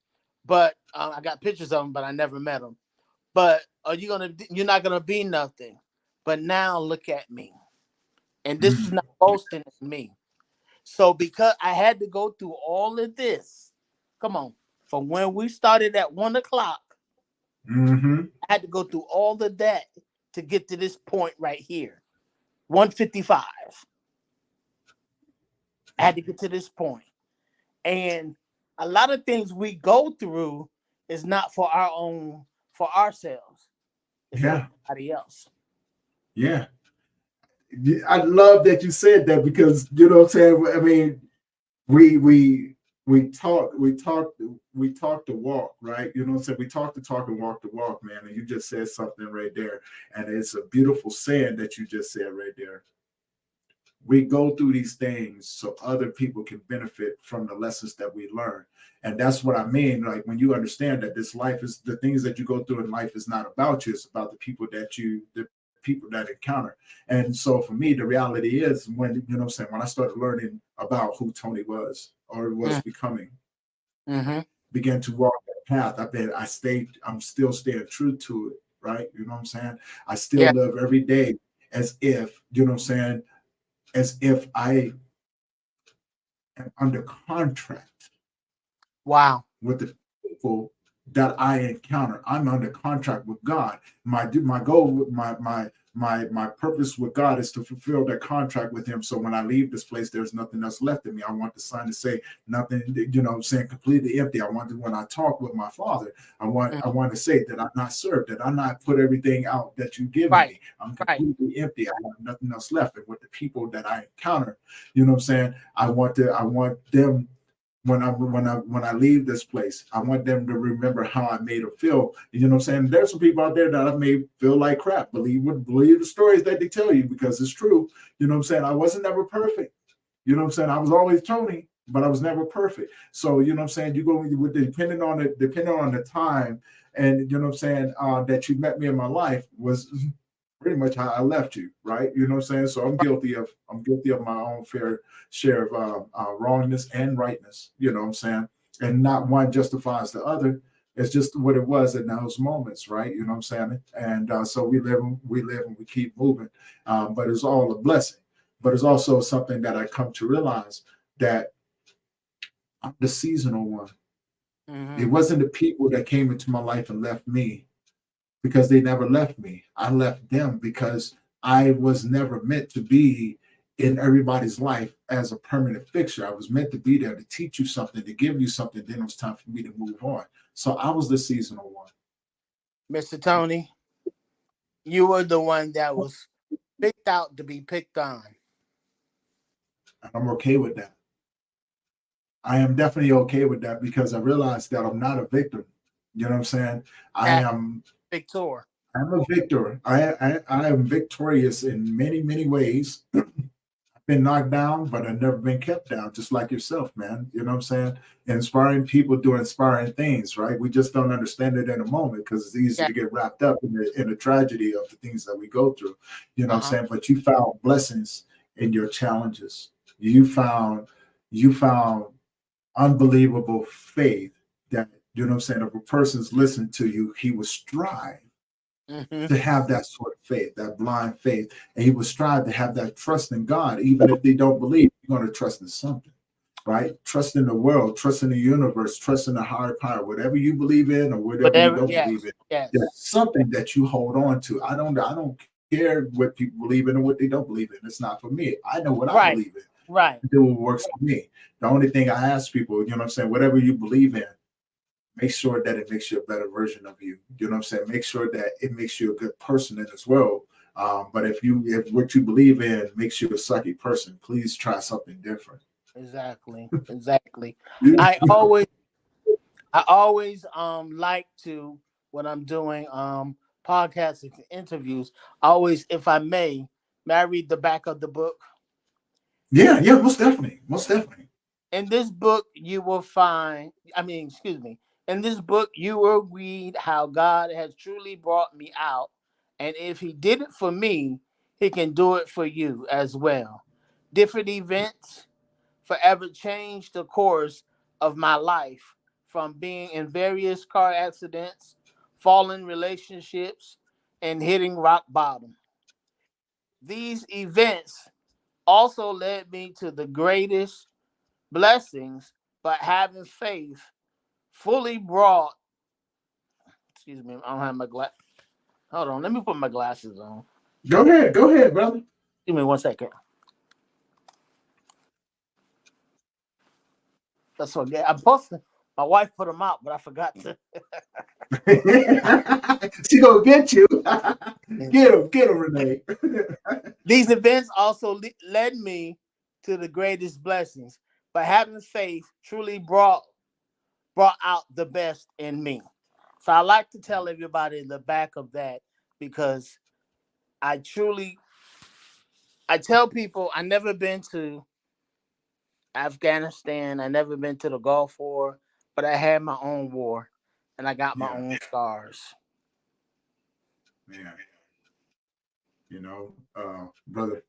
But I got pictures of him, but I never met him. but you're not gonna be nothing. But now look at me. And this is Mm. not boasting in me. So because I had to go through all of this, come on, from when we started at 1 o'clock, Mm-hmm. I had to go through all of that to get to this point right here. 155. I had to get to this point. And a lot of things we go through is not for our own, for ourselves. It's for Yeah. somebody else. Yeah. I love that you said that because you know what I'm saying. I mean, we we we talk the walk, right? You know what I'm saying? We talk the talk and walk the walk, man. And you just said something right there, and it's a beautiful saying that you just said right there. We go through these things so other people can benefit from the lessons that we learn. And that's what I mean. Like when you understand that this life is the things that you go through in life is not about you, it's about the people that encounter. And so for me, the reality is when you know what I'm saying, when I started learning about who Tony was or was becoming, Mm-hmm. began to walk that path. I'm still staying true to it, right? You know what I'm saying? I still Yeah. live every day as if, you know what I'm saying, as if I am under contract Wow. with the people that I encounter. I'm under contract with God. My goal, my purpose with God is to fulfill that contract with Him. So when I leave this place, there's nothing else left in me. I want the sign to say nothing. You know, what I'm saying completely empty. I want to when I talk with my Father. I Mhm. want to say that I'm not served. That I'm not put everything out that you've given Right. me. I'm Right. completely empty. I have nothing else left. And with the people that I encounter, you know what I'm saying. I want them when I leave this place, I want them to remember how I made them feel. You know what I'm saying? There's some people out there that I made feel like crap. Believe the stories that they tell you because it's true. You know what I'm saying? I wasn't never perfect. You know what I'm saying? I was always Tony, but I was never perfect. So you know what I'm saying? You go with depending on the time and you know what I'm saying that you met me in my life was pretty much how I left you, right? You know what I'm saying? So I'm guilty of my own fair share of wrongness and rightness. You know what I'm saying? And not one justifies the other. It's just what it was in those moments, right? You know what I'm saying? And so we live, and we keep moving. But it's all a blessing. But it's also something that I come to realize that I'm the seasonal one. It Mm-hmm. wasn't the people that came into my life and left me because they never left me. I left them because I was never meant to be in everybody's life as a permanent fixture. I was meant to be there to teach you something, to give you something. Then it was time for me to move on. So I was the seasonal one. Mr. Tony, you were the one that was picked out to be picked on. And I'm okay with that. I am definitely okay with that because I realized that I'm not a victim. You know what I'm saying? I That am Victor. I'm a victor. I am victorious in many, many ways. Been knocked down, but I've never been kept down, just like yourself, man. You know what I'm saying? Inspiring people do inspiring things, right? We just don't understand it in a moment because it's easy Yeah. to get wrapped up in the tragedy of the things that we go through. You know what I'm Uh-huh. saying? But you found blessings in your challenges. You found unbelievable faith that, you know what I'm saying, if a person's listening to you, he will strive Mm-hmm. to have that sort of faith, that blind faith. And he will strive to have that trust in God, even if they don't believe, you're going to trust in something, right? Trust in the world, trust in the universe, trust in the higher power, whatever you believe in or whatever you Whatever. don't believe Yes. in. There's Yes. something that you hold on to. I don't care what people believe in or what they don't believe in. It's not for me. I know what I Right. believe in. Right. I do what works for me. The only thing I ask people, you know what I'm saying, whatever you believe in, make sure that it makes you a better version of you. You know what I'm saying? Make sure that it makes you a good person in this world. But if what you believe in makes you a sucky person, please try something different. Exactly. Exactly. Yeah. I always I always like to when I'm doing podcasts and interviews, always, if I may I read the back of the book? Yeah, yeah, most definitely. Most definitely. In this book you will find, I mean, excuse me, in this book you will read how God has truly brought me out, and if he did it for me, he can do it for you as well. Different events forever changed the course of my life, from being in various car accidents, falling relationships, and hitting rock bottom. These events also led me to the greatest blessings, but having faith fully brought, excuse me, I don't have my glass. Hold on, let me put my glasses on. Go ahead, brother. Give me 1 second. That's what I'm posting. My wife put them out, but I forgot to. She gonna get you. Get him, Renee. These events also led me to the greatest blessings, but having faith truly brought out the best in me. So I like to tell everybody in the back of that because I truly I tell people I never been to Afghanistan, I never been to the Gulf War, but I had my own war and I got my Yeah, own scars. man. Brother,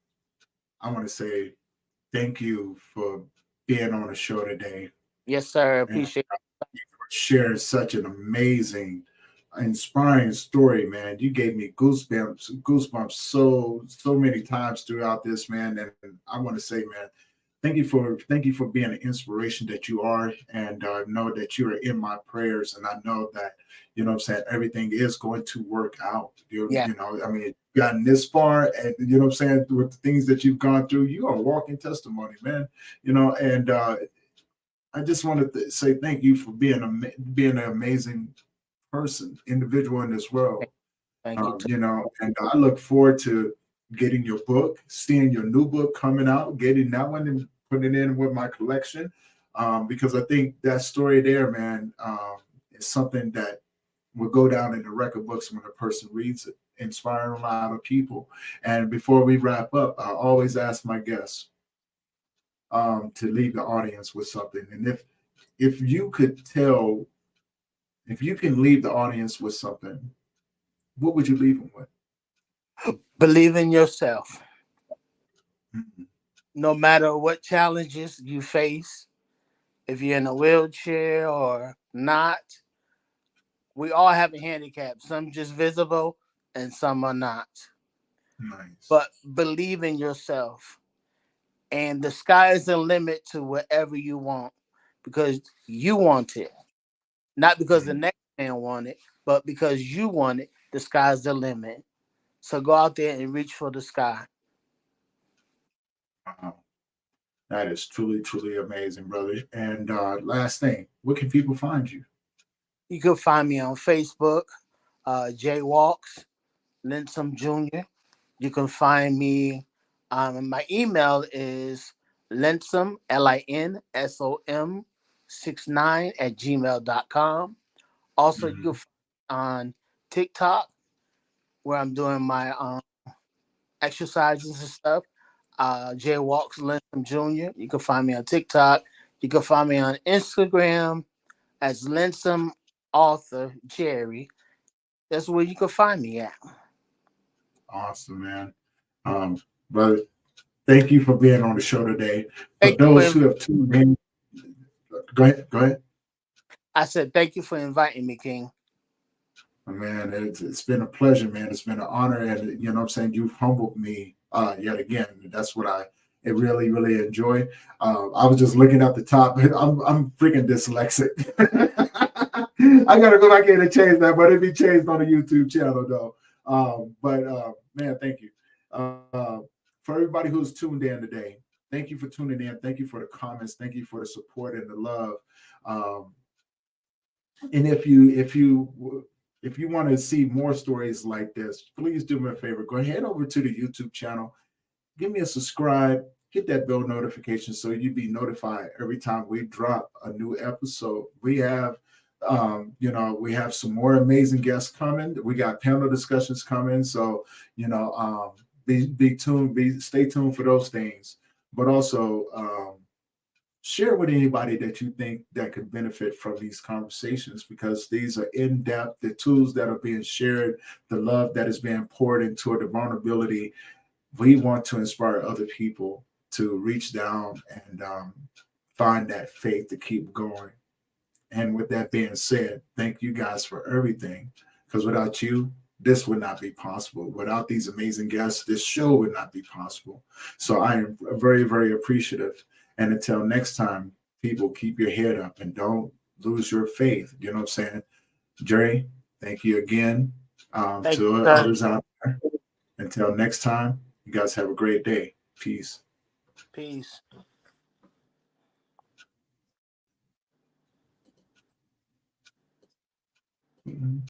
I want to say thank you for being on the show today Yes, sir. and Appreciate for sharing such an amazing, inspiring story, man. You gave me goosebumps so many times throughout this, man. And I want to say, man, thank you for being an inspiration that you are, and know that you are in my prayers, and I know that I'm saying everything is going to work out. yeah. I mean, you've gotten this far, and I'm saying with the things that you've gone through, you are a walking testimony, man. And I just wanted to say thank you for being an amazing person, individual in this world. Thank you. And I look forward to getting your book, seeing your new book coming out, getting that one and putting it in with my collection. Because I think that story there, man, is something that will go down in the record books when a person reads it, inspiring a lot of people. And before we wrap up, I always ask my guests to leave the audience with something. And if you could tell, if you can leave the audience with something, what would you leave them with? Believe in yourself. Mm-hmm. No matter what challenges you face, if you're in a wheelchair or not, we all have a handicap. Some just visible and some are not. Nice. But believe in yourself. And the sky is the limit to whatever you want because you want it. Not because the Man, next man want it, but because you want it, the sky's the limit. So go out there and reach for the sky. wow. That is truly amazing, brother. And last thing, where can people find you? You can find me on Facebook, J Walks, Linsom Jr. You can find me. My email is Linsom, Linsom 69 at gmail.com. Also, you can Mhm. find me on TikTok where I'm doing my exercises and stuff. J Walks Linsom Jr. You can find me on TikTok. You can find me on Instagram as Linsom Author Jerry. That's where you can find me at. Awesome, man. Brother, thank you for being on the show today. For Thank you for. those who have tuned in, go ahead. Go ahead. I said thank you for inviting me, King. Man, it's been a pleasure, man. It's been an honor. And, what I'm saying, you've humbled me yet again. That's what I really enjoy. I was just looking at the top. I'm freaking dyslexic. I got to go back in and change that, but it'll be changed on the YouTube channel, though. Man, thank you. For everybody who's tuned in today, thank you for tuning in. Thank you for the comments. Thank you for the support and the love. Um, and if you want to see more stories like this, please do me a favor. Go ahead over to the YouTube channel. Give me a subscribe. Hit that bell notification so you be notified every time we drop a new episode. We have some more amazing guests coming. We got panel discussions coming. So, be tuned. Stay tuned for those things. But also, share with anybody that you think that could benefit from these conversations, because these are in-depth, the tools that are being shared, the love that is being poured into it, the vulnerability. We want to inspire other people to reach down and find that faith to keep going. And with that being said, thank you guys for everything. because without you, this would not be possible. Without these amazing guests, this show would not be possible. So I am very, very appreciative. And until next time, people, keep your head up and don't lose your faith. You know what I'm saying? Jerry, thank you again. Thank To you, sir. others out there, until next time, you guys have a great day. Peace. Peace. Mhm.